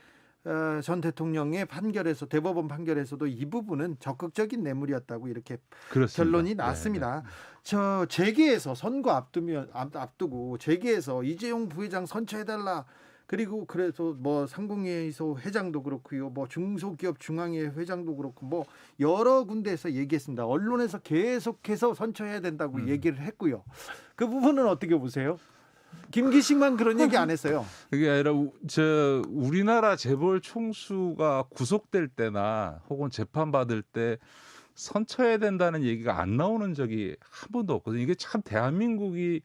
전 대통령의 판결에서 대법원 판결에서도 이 부분은 적극적인 뇌물이었다고 이렇게 그렇습니다. 결론이 났습니다. 저 재계에서 선거 앞두고 재계에서 이재용 부회장 선처해달라. 그리고 그래서 뭐 상공회의소 회장도 그렇고요, 뭐 중소기업 중앙회 회장도 그렇고 뭐 여러 군데에서 얘기했습니다. 언론에서 계속해서 선처해야 된다고 얘기를 했고요. 그 부분은 어떻게 보세요? 김기식만 그런 얘기 안 했어요. 그게 아니라 우리나라 재벌 총수가 구속될 때나 혹은 재판 받을 때 선처해야 된다는 얘기가 안 나오는 적이 한 번도 없거든요. 이게 참 대한민국이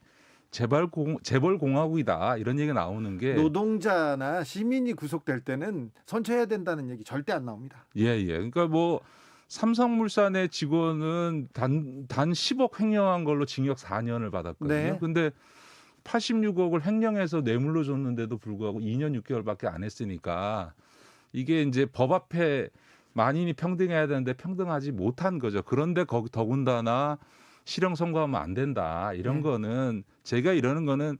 재벌 공화국이다 이런 얘기가 나오는 게 노동자나 시민이 구속될 때는 선처해야 된다는 얘기 절대 안 나옵니다. 예. 그러니까 뭐 삼성물산의 직원은 단 10억 횡령한 걸로 징역 4년을 받았거든요. 네. 근데 86억을 횡령해서 뇌물로 줬는데도 불구하고 2년 6개월밖에 안 했으니까 이게 이제 법 앞에 만인이 평등해야 되는데 평등하지 못한 거죠. 그런데 더군다나 실형 선고하면 안 된다. 이런 네. 거는 제가 이러는 거는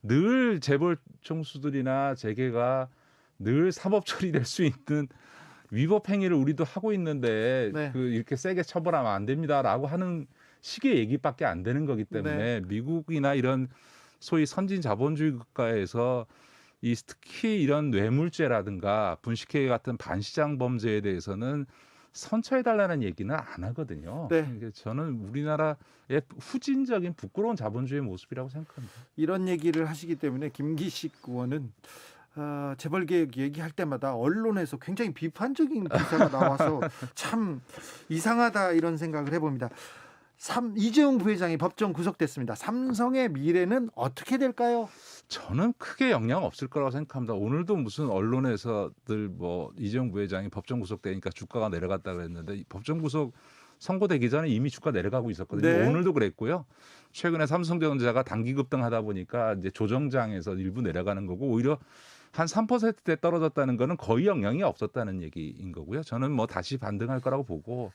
늘 재벌 총수들이나 재계가 늘 사법 처리될 수 있는 위법 행위를 우리도 하고 있는데 네. 이렇게 세게 처벌하면 안 됩니다라고 하는 식의 얘기밖에 안 되는 거기 때문에 미국이나 이런 소위 선진 자본주의 국가에서 특히 이런 뇌물죄라든가 분식회 같은 반시장 범죄에 대해서는 선처해달라는 얘기는 안 하거든요. 네. 이게 저는 우리나라의 후진적인 부끄러운 자본주의 모습이라고 생각합니다. 이런 얘기를 하시기 때문에 김기식 의원은 재벌개혁 얘기할 때마다 언론에서 굉장히 비판적인 기사가 나와서 참 이상하다 이런 생각을 해봅니다. 이재용 부회장이 법정 구속됐습니다. 삼성의 미래는 어떻게 될까요? 저는 크게 영향 없을 거라고 생각합니다. 오늘도 무슨 언론에서들 이재용 부회장이 법정 구속되니까 주가가 내려갔다 그랬는데 이 법정 구속 선고되기 전에 이미 주가 내려가고 있었거든요. 네. 오늘도 그랬고요. 최근에 삼성전자가 단기 급등하다 보니까 이제 조정장에서 일부 내려가는 거고 오히려 한 3%대 떨어졌다는 거는 거의 영향이 없었다는 얘기인 거고요. 저는 다시 반등할 거라고 보고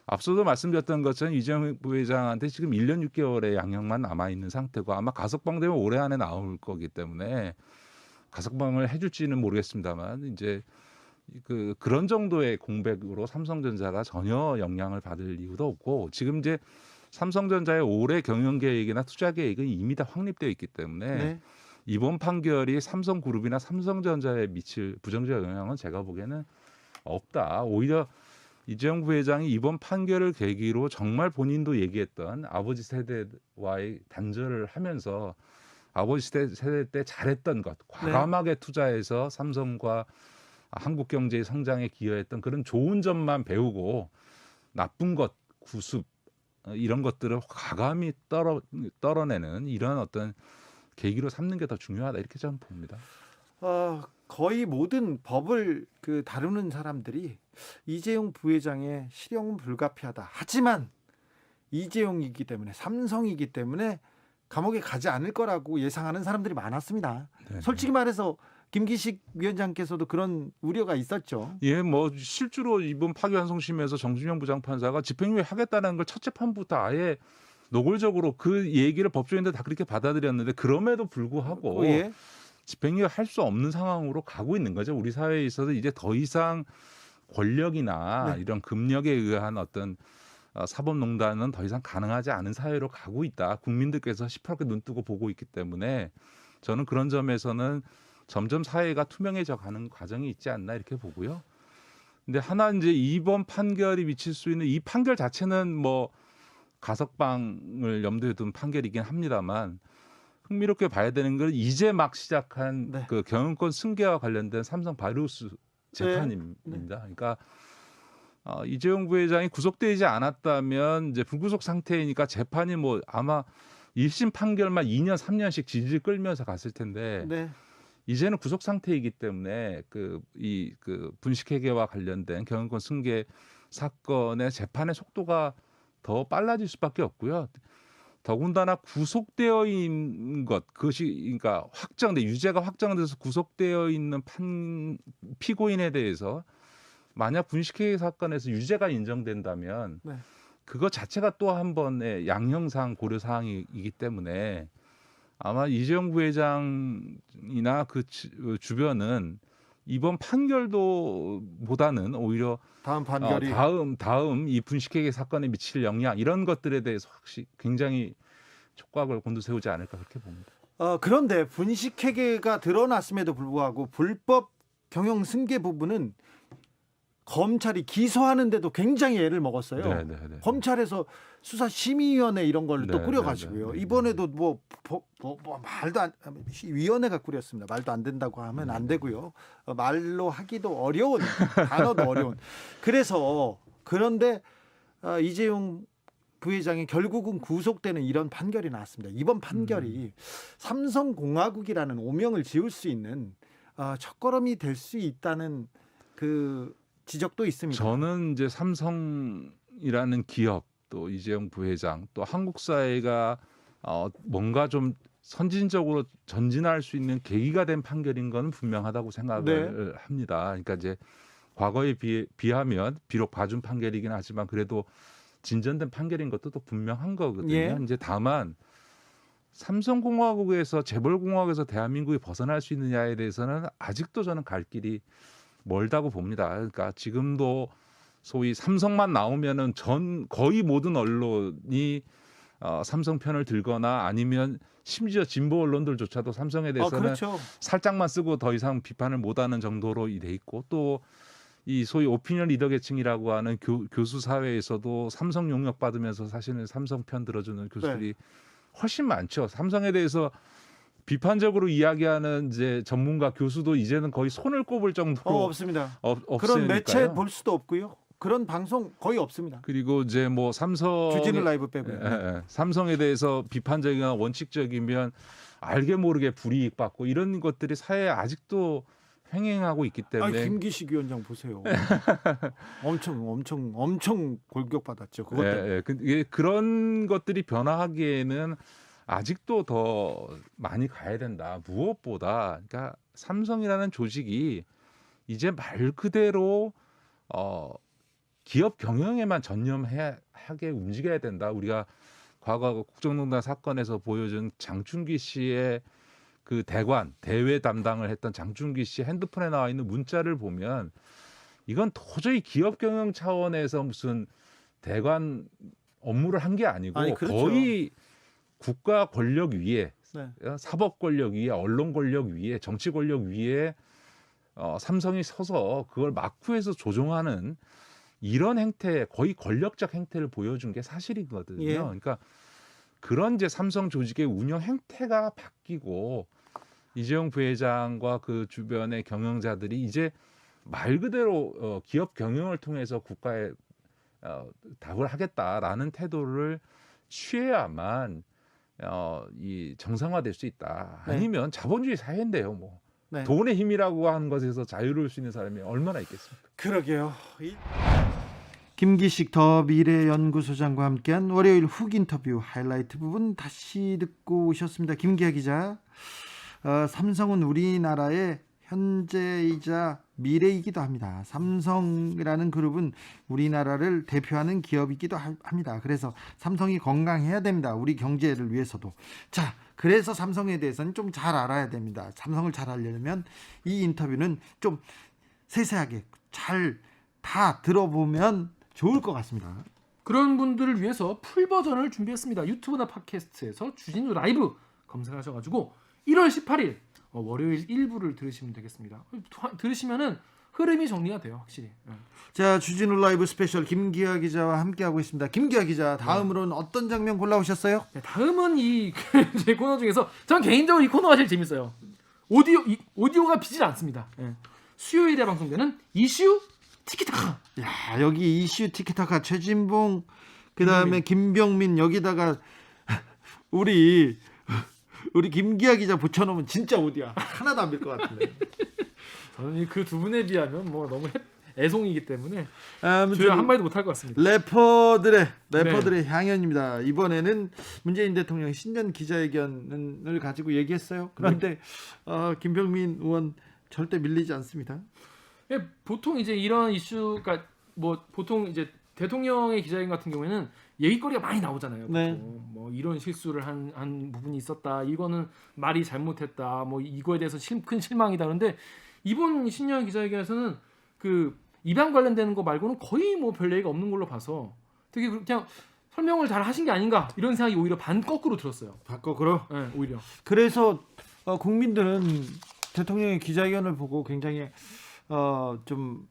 앞서도 말씀드렸던 것처럼 이재용 부회장한테 지금 1년 6개월의 양형만 남아있는 상태고 아마 가석방 되면 올해 안에 나올 거기 때문에 가석방을 해줄지는 모르겠습니다만 이제 그런 정도의 공백으로 삼성전자가 전혀 영향을 받을 이유도 없고 지금 이제 삼성전자의 올해 경영 계획이나 투자 계획은 이미 다 확립되어 있기 때문에 네. 이번 판결이 삼성그룹이나 삼성전자에 미칠 부정적 영향은 제가 보기에는 없다. 오히려 이재용 부회장이 이번 판결을 계기로 정말 본인도 얘기했던 아버지 세대와의 단절을 하면서 아버지 세대 때 잘했던 것, 과감하게 투자해서 삼성과 한국 경제의 성장에 기여했던 그런 좋은 점만 배우고 나쁜 것, 구습 이런 것들을 과감히 떨어내는 이런 어떤 계기로 삼는 게 더 중요하다 이렇게 저는 봅니다. 거의 모든 법을 다루는 사람들이 이재용 부회장의 실형은 불가피하다. 하지만 이재용이기 때문에 삼성이기 때문에 감옥에 가지 않을 거라고 예상하는 사람들이 많았습니다. 네네. 솔직히 말해서 김기식 위원장께서도 그런 우려가 있었죠. 예, 실제로 이번 파기환송심에서 정준영 부장판사가 집행유예 하겠다는 걸 첫 재판부터 아예 노골적으로 그 얘기를 법조인들 다 그렇게 받아들였는데 그럼에도 불구하고 예. 집행유예 할 수 없는 상황으로 가고 있는 거죠. 우리 사회에 있어서 이제 더 이상 권력이나 네. 이런 금력에 의한 어떤 사법농단은 더 이상 가능하지 않은 사회로 가고 있다. 국민들께서 시퍼렇게 눈뜨고 보고 있기 때문에 저는 그런 점에서는 점점 사회가 투명해져 가는 과정이 있지 않나 이렇게 보고요. 근데 하나 이제 이번 판결이 미칠 수 있는 이 판결 자체는 가석방을 염두에 둔 판결이긴 합니다만 흥미롭게 봐야 되는 건 이제 막 시작한 네. 그 경영권 승계와 관련된 삼성 바이오로스 재판입니다. 네. 그러니까 이재용 부회장이 구속되지 않았다면 이제 불구속 상태이니까 재판이 아마 1심 판결만 2년 3년씩 질질 끌면서 갔을 텐데 네. 이제는 구속 상태이기 때문에 이 분식회계와 관련된 경영권 승계 사건의 재판의 속도가 더 빨라질 수밖에 없고요. 더군다나 구속되어 있는 그러니까 유죄가 확정돼서 구속되어 있는 피고인에 대해서 만약 분식회계 사건에서 유죄가 인정된다면 네. 그것 자체가 또 한 번의 양형상 고려 사항이기 때문에 아마 이재용 부회장이나 그 주변은 이번 판결보다는 오히려 다음 판결이 다음 이 분식회계 사건에 미칠 영향 이런 것들에 대해서 확실히 굉장히 촉각을 곤두세우지 않을까 그렇게 봅니다. 그런데 분식회계가 드러났음에도 불구하고 불법 경영 승계 부분은 검찰이 기소하는데도 굉장히 애를 먹었어요. 네네네. 검찰에서 수사심의위원회 이런 걸 또 네, 꾸려가지고요. 네, 네, 이번에도 말도 안 위원회가 꾸렸습니다. 말도 안 된다고 하면 안 되고요. 말로 하기도 어려운 단어도 어려운. 그런데 이재용 부회장이 결국은 구속되는 이런 판결이 나왔습니다. 이번 판결이 삼성공화국이라는 오명을 지울 수 있는 첫걸음이 될 수 있다는 그 지적도 있습니다. 저는 이제 삼성이라는 기업 또 이재용 부회장 또 한국 사회가 뭔가 좀 선진적으로 전진할 수 있는 계기가 된 판결인 건 분명하다고 생각을 합니다. 그러니까 이제 과거에 비하면 비록 봐준 판결이긴 하지만 그래도 진전된 판결인 것도 또 분명한 거거든요. 예. 이제 다만 삼성공화국에서 재벌공화국에서 대한민국이 벗어날 수 있느냐에 대해서는 아직도 저는 갈 길이 멀다고 봅니다. 그러니까 지금도 소위 삼성만 나오면은 거의 모든 언론이 삼성 편을 들거나 아니면 심지어 진보 언론들조차도 삼성에 대해서는 그렇죠. 살짝만 쓰고 더 이상 비판을 못하는 정도로 돼 있고 또 이 소위 오피니언 리더 계층이라고 하는 교수 사회에서도 삼성 용역 받으면서 사실은 삼성 편 들어주는 교수들이 훨씬 많죠. 삼성에 대해서 비판적으로 이야기하는 이제 전문가 교수도 이제는 거의 손을 꼽을 정도로 없습니다. 없으니까요. 그런 매체 볼 수도 없고요. 그런 방송 거의 없습니다. 그리고 이제 뭐 삼성 주진우 라이브 빼고요. 삼성에 대해서 비판적이거나 원칙적이면 알게 모르게 불이익 받고 이런 것들이 사회에 아직도 횡행하고 있기 때문에 김기식 위원장 보세요. 엄청 골격 받았죠. 그것 때문에. 그런 것들이 변화하기에는 아직도 더 많이 가야 된다. 무엇보다 그러니까 삼성이라는 조직이 이제 말 그대로 기업 경영에만 전념하게 움직여야 된다. 우리가 과거 국정농단 사건에서 보여준 장충기 씨의 그 대외 담당을 했던 장충기 씨 핸드폰에 나와 있는 문자를 보면 이건 도저히 기업 경영 차원에서 무슨 대관 업무를 한 게 아니고 그렇죠. 거의 국가 권력 위에 네. 사법 권력 위에 언론 권력 위에 정치 권력 위에 삼성이 서서 그걸 막후해서 조종하는 이런 행태 거의 권력적 행태를 보여준 게 사실이거든요. 예. 그러니까 그런 이제 삼성 조직의 운영 행태가 바뀌고 이재용 부회장과 그 주변의 경영자들이 이제 말 그대로 기업 경영을 통해서 국가에 답을 하겠다라는 태도를 취해야만 이 정상화될 수 있다. 네. 아니면 자본주의 사회인데요, 뭐 네. 돈의 힘이라고 하는 것에서 자유로울 수 있는 사람이 얼마나 있겠습니까? 그러게요. 김기식 더 미래연구소장과 함께한 월요일 훅 인터뷰 하이라이트 부분 다시 듣고 오셨습니다. 김기아 기자. 삼성은 우리나라의 현재이자 미래이기도 합니다. 삼성이라는 그룹은 우리나라를 대표하는 기업이기도 합니다. 그래서 삼성이 건강해야 됩니다. 우리 경제를 위해서도. 자, 그래서 삼성에 대해서는 좀 잘 알아야 됩니다. 삼성을 잘 알려면 이 인터뷰는 좀 세세하게 잘 다 들어보면 좋을 것 같습니다. 그런 분들을 위해서 풀 버전을 준비했습니다. 유튜브나 팟캐스트에서 주진우 라이브 검색하셔가지고 1월 18일 월요일 1부를 들으시면 되겠습니다. 들으시면은 흐름이 정리가 돼요, 확실히. 자, 주진우 라이브 스페셜 김기아 기자와 함께하고 있습니다. 김기아 기자, 다음으로는 어떤 장면 골라오셨어요? 네, 다음은 제 코너 중에서 전 개인적으로 이 코너가 제일 재밌어요. 오디오가 비질 않습니다. 수요일에 방송되는 이슈 티키타카. 야, 여기 이슈 티키타카 최진봉 그다음에 김병민 여기다가 우리 김기아 기자 붙여놓으면 진짜 오디야 하나도 안 빌 것 같은데. 저는 그 두 분에 비하면 뭐 너무 애송이기 때문에 아무튼 저희가 한마디도 못할 것 같습니다. 래퍼들의 향연입니다. 이번에는 문재인 대통령 신년 기자회견을 가지고 얘기했어요. 그런데 김병민 의원 절대 밀리지 않습니다. 예, 보통 이제 이런 이슈가 뭐 보통 이제 대통령의 기자회견 같은 경우에는 얘기거리가 많이 나오잖아요. 네. 뭐 이런 실수를 한 부분이 있었다. 이거는 말이 잘못했다. 뭐 이거에 대해서 큰 실망이다. 그런데 이번 신년 기자회견에서는 그 입양 관련되는 거 말고는 거의 뭐 별 얘기가 없는 걸로 봐서 되게 그냥 설명을 잘 하신 게 아닌가 이런 생각이 오히려 반 거꾸로 들었어요. 거꾸로. 네, 오히려. 그래서 국민들은 대통령의 기자회견을 보고 굉장히 좀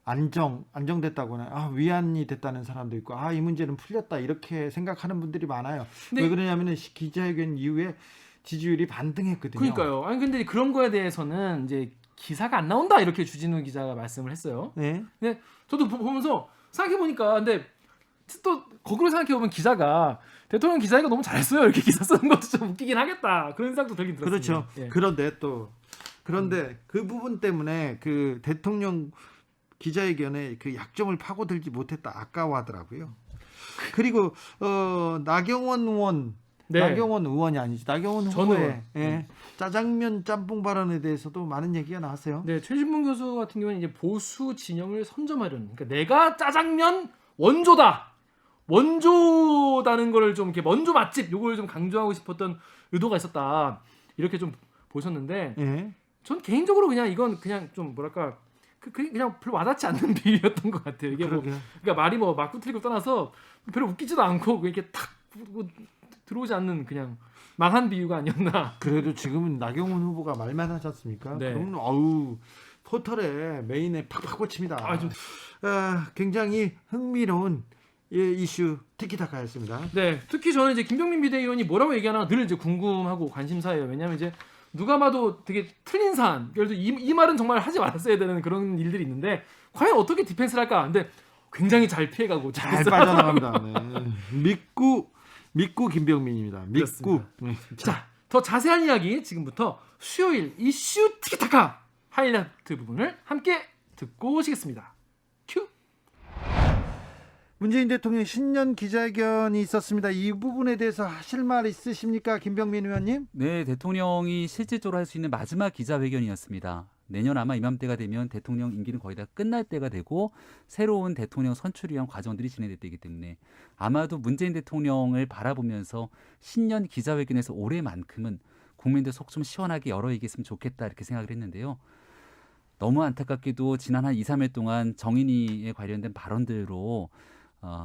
안정됐다거나 위안이 됐다는 사람도 있고 이 문제는 풀렸다 이렇게 생각하는 분들이 많아요. 왜 그러냐면은 기자회견 이후에 지지율이 반등했거든요. 그러니까요. 아니 근데 그런 거에 대해서는 이제 기사가 안 나온다 이렇게 주진우 기자가 말씀을 했어요. 네. 근데 저도 보면서 생각해 보니까 근데 또 거꾸로 생각해 보면 기자가 대통령 기자회견 너무 잘했어요 이렇게 기사 쓰는 것도 좀 웃기긴 하겠다 그런 생각도 들긴 들었습니다. 그렇죠. 예. 그런데 그 부분 때문에 그 대통령 기자회견에 그 약점을 파고들지 못했다 아까워하더라고요. 그리고 나경원 의원이 아니지 나경원 후보의 짜장면 짬뽕 발언에 대해서도 많은 얘기가 나왔어요. 네, 최진봉 교수 같은 경우는 이제 보수 진영을 선점하려는 그러니까 내가 짜장면 원조다. 원조다는 거를 좀 이렇게 원조 맛집 요걸 좀 강조하고 싶었던 의도가 있었다. 이렇게 좀 보셨는데 예. 전 개인적으로 그냥 이건 그냥 좀 뭐랄까 그냥 별로 와닿지 않는 비유였던 것 같아요. 이게 뭐 그러게요. 그러니까 말이 뭐 맞고 틀리고 떠나서 별로 웃기지도 않고 이렇게 탁 들어오지 않는 그냥 망한 비유가 아니었나. 그래도 지금은 나경원 후보가 말만 하셨습니까? 네. 그럼 어우 포털에 메인에 팍팍 꽂힙니다. 좀 굉장히 흥미로운 이슈 티키타카였습니다. 네, 특히 저는 이제 김병민 비대위원이 뭐라고 얘기하나 늘 이제 궁금하고 관심사예요. 왜냐하면 이제 누가 봐도 되게 틀린 사안, 그래서 이 말은 정말 하지 말았어야 되는 그런 일들이 있는데 과연 어떻게 디펜스를 할까? 근데 굉장히 잘 피해가고 잘 빠져나갑니다. 네. 믿고 김병민입니다. 믿고. 자, 더 자세한 이야기 지금부터 수요일 이슈 티키타카 하이라이트 부분을 함께 듣고 오시겠습니다. 큐. 문재인 대통령 신년 기자회견이 있었습니다. 이 부분에 대해서 하실 말 있으십니까, 김병민 의원님? 네, 대통령이 실질적으로 할 수 있는 마지막 기자회견이었습니다. 내년 아마 이맘때가 되면 대통령 임기는 거의 다 끝날 때가 되고 새로운 대통령 선출을 위한 과정들이 진행될 때이기 때문에 아마도 문재인 대통령을 바라보면서 신년 기자회견에서 올해만큼은 국민들 속 좀 시원하게 열어 얘기했으면 좋겠다 이렇게 생각을 했는데요. 너무 안타깝게도 지난 한 2, 3일 동안 정인이에 관련된 발언들로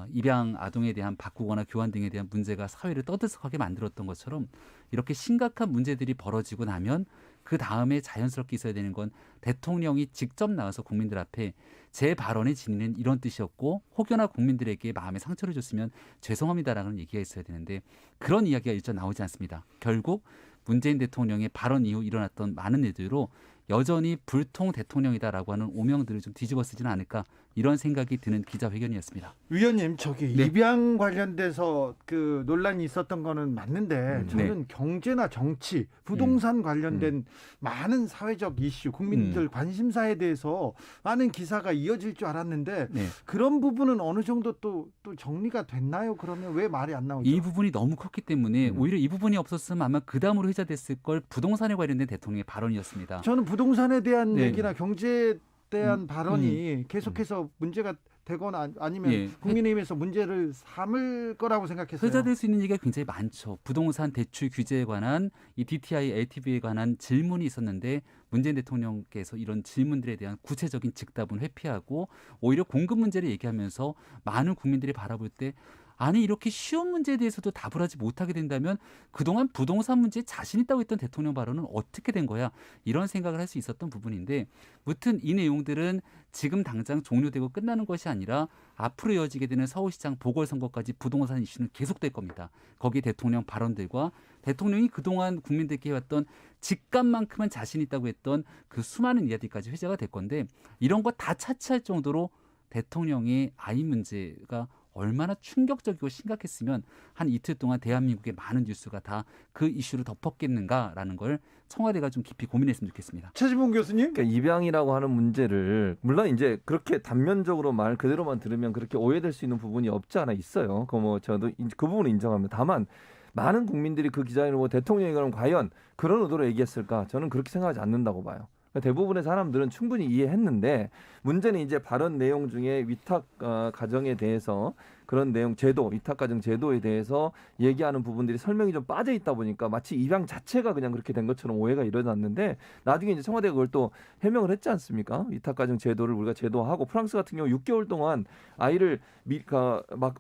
입양 아동에 대한 바꾸거나 교환 등에 대한 문제가 사회를 떠들썩하게 만들었던 것처럼 이렇게 심각한 문제들이 벌어지고 나면 그 다음에 자연스럽게 있어야 되는 건 대통령이 직접 나와서 국민들 앞에 제 발언의 진위는 이런 뜻이었고 혹여나 국민들에게 마음에 상처를 줬으면 죄송합니다라는 얘기가 있어야 되는데 그런 이야기가 일절 나오지 않습니다. 결국 문재인 대통령의 발언 이후 일어났던 많은 일들로 여전히 불통 대통령이다라고 하는 오명들을 좀 뒤집어 쓰지는 않을까 이런 생각이 드는 기자회견이었습니다. 위원님, 저기 네. 입양 관련돼서 그 논란이 있었던 거는 맞는데 저는 네. 경제나 정치, 부동산 관련된 많은 사회적 이슈, 국민들 관심사에 대해서 많은 기사가 이어질 줄 알았는데 네. 그런 부분은 어느 정도 또 정리가 됐나요? 그러면 왜 말이 안 나오죠? 이 부분이 너무 컸기 때문에 오히려 이 부분이 없었으면 아마 그 다음으로 회자됐을 걸 부동산에 관련된 대통령의 발언이었습니다. 저는 부동산에 대한 네. 얘기나 경제에 대한 발언이 계속해서 문제가 되거나 아니면 예. 국민의힘에서 문제를 삼을 거라고 생각했어요. 회자될 수 있는 얘기가 굉장히 많죠. 부동산 대출 규제에 관한 이 DTI, LTV에 관한 질문이 있었는데 문재인 대통령께서 이런 질문들에 대한 구체적인 즉답은 회피하고 오히려 공급 문제를 얘기하면서 많은 국민들이 바라볼 때 아니 이렇게 쉬운 문제에 대해서도 답을 하지 못하게 된다면 그동안 부동산 문제에 자신 있다고 했던 대통령 발언은 어떻게 된 거야? 이런 생각을 할 수 있었던 부분인데 무튼 이 내용들은 지금 당장 종료되고 끝나는 것이 아니라 앞으로 이어지게 되는 서울시장 보궐선거까지 부동산 이슈는 계속될 겁니다. 거기에 대통령 발언들과 대통령이 그동안 국민들께 해왔던 직감만큼은 자신 있다고 했던 그 수많은 이야기까지 회자가 될 건데 이런 거 다 차치할 정도로 대통령의 아이 문제가 얼마나 충격적이고 심각했으면 한 이틀 동안 대한민국의 많은 뉴스가 다 그 이슈를 덮었겠는가라는 걸 청와대가 좀 깊이 고민했으면 좋겠습니다. 최지봉 교수님? 그러니까 입양이라고 하는 문제를 물론 이제 그렇게 단면적으로 말 그대로만 들으면 그렇게 오해될 수 있는 부분이 없지 않아 있어요. 저도 그 부분을 인정합니다. 다만 많은 국민들이 그 기자회견을 보고 대통령이 그럼 과연 그런 의도로 얘기했을까? 저는 그렇게 생각하지 않는다고 봐요. 대부분의 사람들은 충분히 이해했는데 문제는 이제 발언 내용 중에 위탁 가정에 대해서 그런 내용 제도, 위탁 가정 제도에 대해서 얘기하는 부분들이 설명이 좀 빠져 있다 보니까 마치 입양 자체가 그냥 그렇게 된 것처럼 오해가 일어났는데 나중에 이제 청와대가 그걸 또 해명을 했지 않습니까? 위탁 가정 제도를 우리가 제도화하고 프랑스 같은 경우 6개월 동안 아이를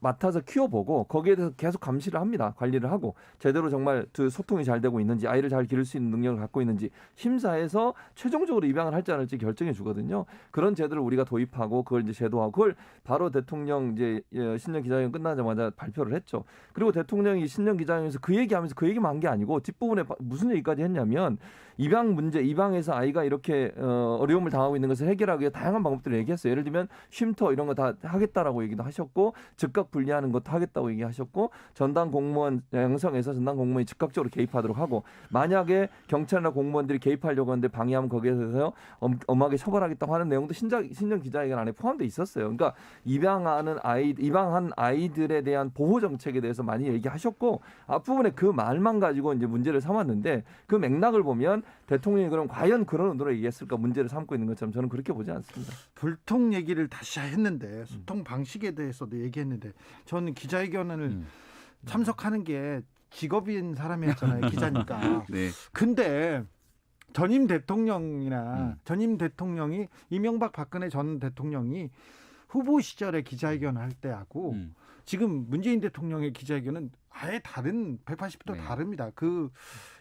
맡아서 키워보고 거기에 대해서 계속 감시를 합니다. 관리를 하고 제대로 정말 그 소통이 잘 되고 있는지 아이를 잘 기를 수 있는 능력을 갖고 있는지 심사해서 최종적으로 입양을 할지 안 할지 결정해 주거든요. 그런 제도를 우리가 도입하고 그걸 이제 제도화하고 그걸 바로 대통령 이제 신년 기자회견 끝나자마자 발표를 했죠. 그리고 대통령이 신년 기자회견에서 그 얘기하면서 그 얘기만 한 게 아니고 뒷부분에 무슨 얘기까지 했냐면 입양 문제, 입양에서 아이가 이렇게 어려움을 당하고 있는 것을 해결하기 위해 다양한 방법들을 얘기했어요. 예를 들면 쉼터 이런 거 다 하겠다라고 얘기도 하셨고 즉각 분리하는 것도 하겠다고 얘기하셨고 전담 공무원 양성해서 전담 공무원이 즉각적으로 개입하도록 하고 만약에 경찰이나 공무원들이 개입하려고 하는데 방해하면 거기에 대해서 엄하게 처벌하겠다고 하는 내용도 신년 기자회견 안에 포함되어 있었어요. 그러니까 입양한 이런 아이들에 대한 보호 정책에 대해서 많이 얘기하셨고 앞부분에 그 말만 가지고 이제 문제를 삼았는데 그 맥락을 보면 대통령이 그럼 과연 그런 의도로 얘기했을까 문제를 삼고 있는 것처럼 저는 그렇게 보지 않습니다. 불통 얘기를 다시 했는데 소통 방식에 대해서도 얘기했는데 저는 기자회견을 참석하는 게 직업인 사람이었잖아요. 기자니까. 네. 근데 전임 대통령이나 전임 대통령이 이명박 박근혜 전 대통령이 후보 시절에 기자회견을 할 때하고 지금 문재인 대통령의 기자회견은 아예 다른 180도 네. 다릅니다. 그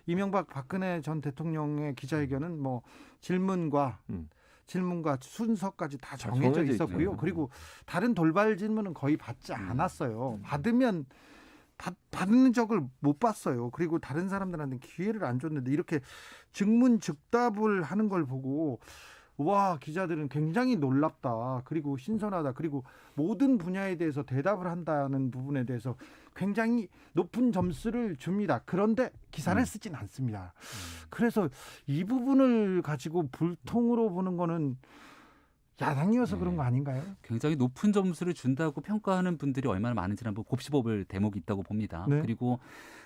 이명박 박근혜 전 대통령의 기자회견은 뭐 질문과 순서까지 다 정해져 정해져 있었고요. 있죠. 그리고 다른 돌발 질문은 거의 받지 않았어요. 받으면 받는 적을 못 봤어요. 그리고 다른 사람들한테 기회를 안 줬는데 이렇게 즉문즉답을 하는 걸 보고 와, 기자들은 굉장히 놀랍다. 그리고 신선하다. 그리고 모든 분야에 대해서 대답을 한다는 부분에 대해서 굉장히 높은 점수를 줍니다. 그런데 기사를 쓰진 않습니다. 그래서 이 부분을 가지고 불통으로 보는 거는 야당이어서 그런 거 아닌가요? 굉장히 높은 점수를 준다고 평가하는 분들이 얼마나 많은지를 한번 곱씹어볼 대목이 있다고 봅니다. 네. 그리고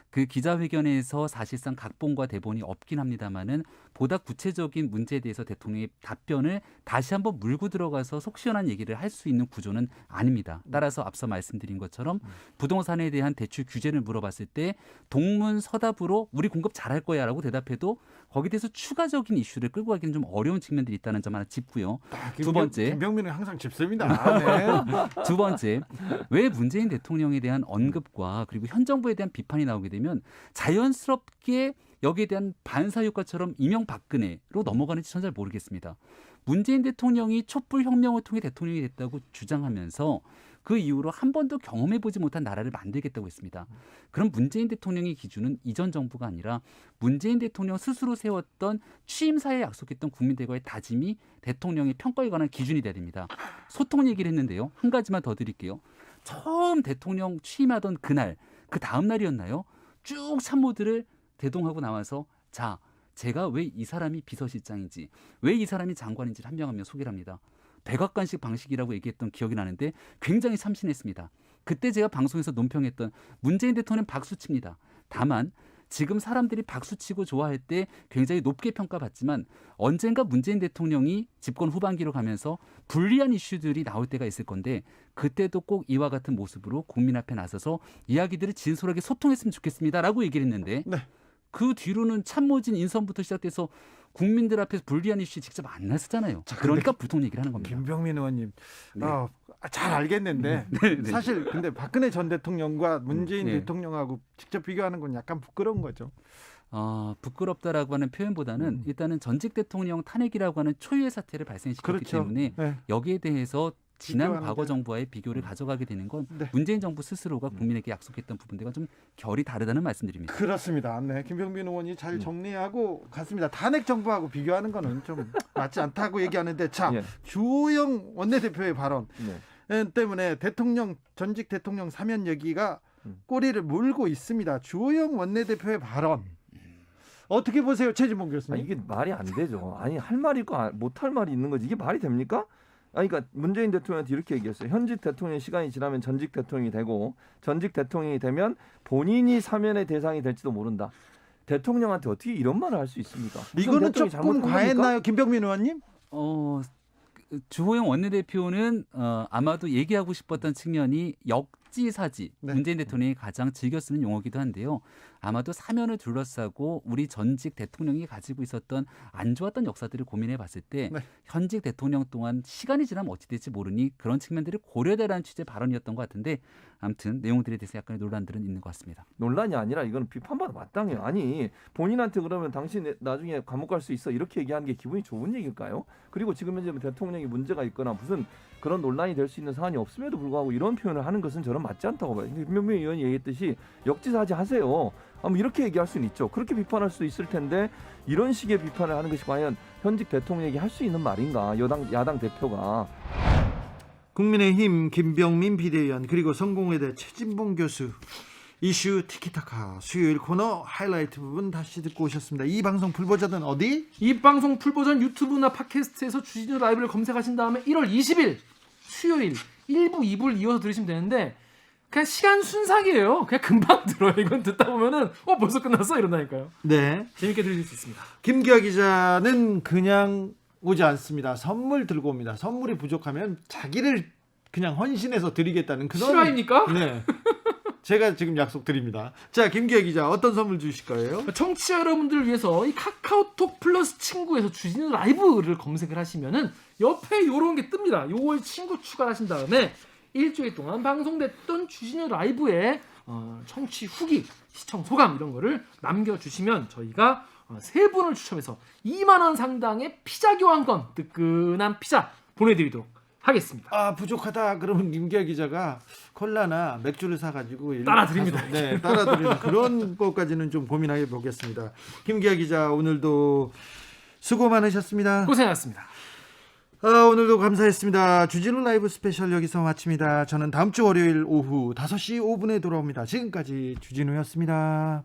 그 기자회견에서 사실상 각본과 대본이 없긴 합니다만은 보다 구체적인 문제에 대해서 대통령의 답변을 다시 한번 물고 들어가서 속 시원한 얘기를 할 수 있는 구조는 아닙니다. 따라서 앞서 말씀드린 것처럼 부동산에 대한 대출 규제를 물어봤을 때 동문서답으로 우리 공급 잘할 거야라고 대답해도 거기에 대해서 추가적인 이슈를 끌고 가기는 좀 어려운 측면들이 있다는 점 하나 짚고요. 두 번째. 김병민은 항상 짚습니다. 네. 두 번째, 왜 문재인 대통령에 대한 언급과 그리고 현 정부에 대한 비판이 나오게 되면 자연스럽게 여기에 대한 반사효과처럼 이명박근혜로 넘어가는지 저는 잘 모르겠습니다. 문재인 대통령이 촛불혁명을 통해 대통령이 됐다고 주장하면서 그 이후로 한 번도 경험해보지 못한 나라를 만들겠다고 했습니다. 그럼 문재인 대통령의 기준은 이전 정부가 아니라 문재인 대통령 스스로 세웠던 취임사에 약속했던 국민들과의 다짐이 대통령의 평가에 관한 기준이 돼야 됩니다. 소통 얘기를 했는데요. 한 가지만 더 드릴게요. 처음 대통령 취임하던 그날, 그 다음 날이었나요? 쭉 참모들을 대동하고 나와서 자, 제가 왜 이 사람이 비서실장인지, 왜 이 사람이 장관인지를 한 명 한 명 소개를 합니다. 백악관식 방식이라고 얘기했던 기억이 나는데 굉장히 참신했습니다. 그때 제가 방송에서 논평했던 문재인 대통령 박수칩니다. 다만 지금 사람들이 박수치고 좋아할 때 굉장히 높게 평가받지만 언젠가 문재인 대통령이 집권 후반기로 가면서 불리한 이슈들이 나올 때가 있을 건데 그때도 꼭 이와 같은 모습으로 국민 앞에 나서서 이야기들을 진솔하게 소통했으면 좋겠습니다라고 얘기를 했는데 네. 그 뒤로는 참모진 인선부터 시작돼서 국민들 앞에서 불리한 이슈 직접 안 나서잖아요. 그러니까 불통 얘기를 하는 겁니다. 김병민 의원님, 네. 잘 알겠는데 네. 사실 근데 박근혜 전 대통령과 문재인 네. 대통령하고 직접 비교하는 건 약간 부끄러운 거죠. 부끄럽다라고 하는 표현보다는 일단은 전직 대통령 탄핵이라고 하는 초유의 사태를 발생시켰기 그렇죠. 때문에 네. 여기에 대해서 지난 비교하는데. 과거 정부와의 비교를 가져가게 되는 건 네. 문재인 정부 스스로가 국민에게 약속했던 부분들과 좀 결이 다르다는 말씀드립니다. 그렇습니다. 네, 김병민 의원이 잘 정리하고 갔습니다. 탄핵 정부하고 비교하는 거는 좀 맞지 않다고 얘기하는데 자, 예. 주호영 원내대표의 발언 네. 때문에 전직 대통령 사면 얘기가 꼬리를 물고 있습니다. 주호영 원내대표의 발언 어떻게 보세요, 최진봉 교수님? 이게 말이 안 되죠. 아니 할 말이 있고 못할 말이 있는 거지. 이게 말이 됩니까? 그러니까 문재인 대통령한테 이렇게 얘기했어요. 현직 대통령의 시간이 지나면 전직 대통령이 되고 전직 대통령이 되면 본인이 사면의 대상이 될지도 모른다. 대통령한테 어떻게 이런 말을 할 수 있습니까? 이거는 조금 과했나요, 김병민 의원님? 주호영 원내대표는 아마도 얘기하고 싶었던 측면이 역지사지, 네. 문재인 대통령이 가장 즐겨 쓰는 용어기도 한데요. 아마도 사면을 둘러싸고 우리 전직 대통령이 가지고 있었던 안 좋았던 역사들을 고민해 봤을 때 네. 현직 대통령 동안 시간이 지나면 어찌 될지 모르니 그런 측면들을 고려되라는 취지의 발언이었던 것 같은데 아무튼 내용들에 대해서 약간의 논란들은 있는 것 같습니다. 논란이 아니라 이건 비판받아 마땅해요. 아니 본인한테 그러면 당신 나중에 감옥 갈 수 있어 이렇게 얘기하는 게 기분이 좋은 얘기일까요? 그리고 지금 현재 대통령이 문제가 있거나 무슨 그런 논란이 될 수 있는 사안이 없음에도 불구하고 이런 표현을 하는 것은 저는 맞지 않다고 봐요. 김병민 의원이 얘기했듯이 역지사지 하세요. 이렇게 얘기할 수는 있죠. 그렇게 비판할 수 있을 텐데 이런 식의 비판을 하는 것이 과연 현직 대통령에게 할 수 있는 말인가? 야당 대표가. 국민의힘 김병민 비대위원 그리고 성공회대 최진봉 교수 이슈 티키타카 수요일 코너 하이라이트 부분 다시 듣고 오셨습니다. 이 방송 풀버전은 어디? 이 방송 풀버전 유튜브나 팟캐스트에서 주진우 라이브를 검색하신 다음에 1월 20일 수요일 1부 2부를 이어서 들으시면 되는데 그냥 시간 순삭이에요. 그냥 금방 들어요. 이건 듣다 보면은 벌써 끝났어 이런다니까요. 네. 재밌게 들으실 수 있습니다. 김기아 기자는 그냥 오지 않습니다. 선물 들고 옵니다. 선물이 부족하면 자기를 그냥 헌신해서 드리겠다는 그런 실화입니까? 네. 제가 지금 약속드립니다. 자, 김기아 기자 어떤 선물 주실 거예요? 청취자 여러분들을 위해서 이 카카오톡 플러스 친구에서 주진우 라이브를 검색을 하시면은 옆에 요런 게 뜹니다. 요걸 친구 추가하신 다음에 일주일 동안 방송됐던 주진우 라이브의 청취 후기, 시청 소감 이런 거를 남겨주시면 저희가 세 분을 추첨해서 2만 원 상당의 피자 교환권, 뜨끈한 피자 보내드리도록 하겠습니다. 아, 부족하다 그러면 김기아 기자가 콜라나 맥주를 사가지고 따라드립니다. 네, 따라드리는 그런 것까지는 좀 고민해 보겠습니다. 김기아 기자 오늘도 수고 많으셨습니다. 고생하셨습니다. 오늘도 감사했습니다. 주진우 라이브 스페셜 여기서 마칩니다. 저는 다음 주 월요일 오후 5시 5분에 돌아옵니다. 지금까지 주진우였습니다.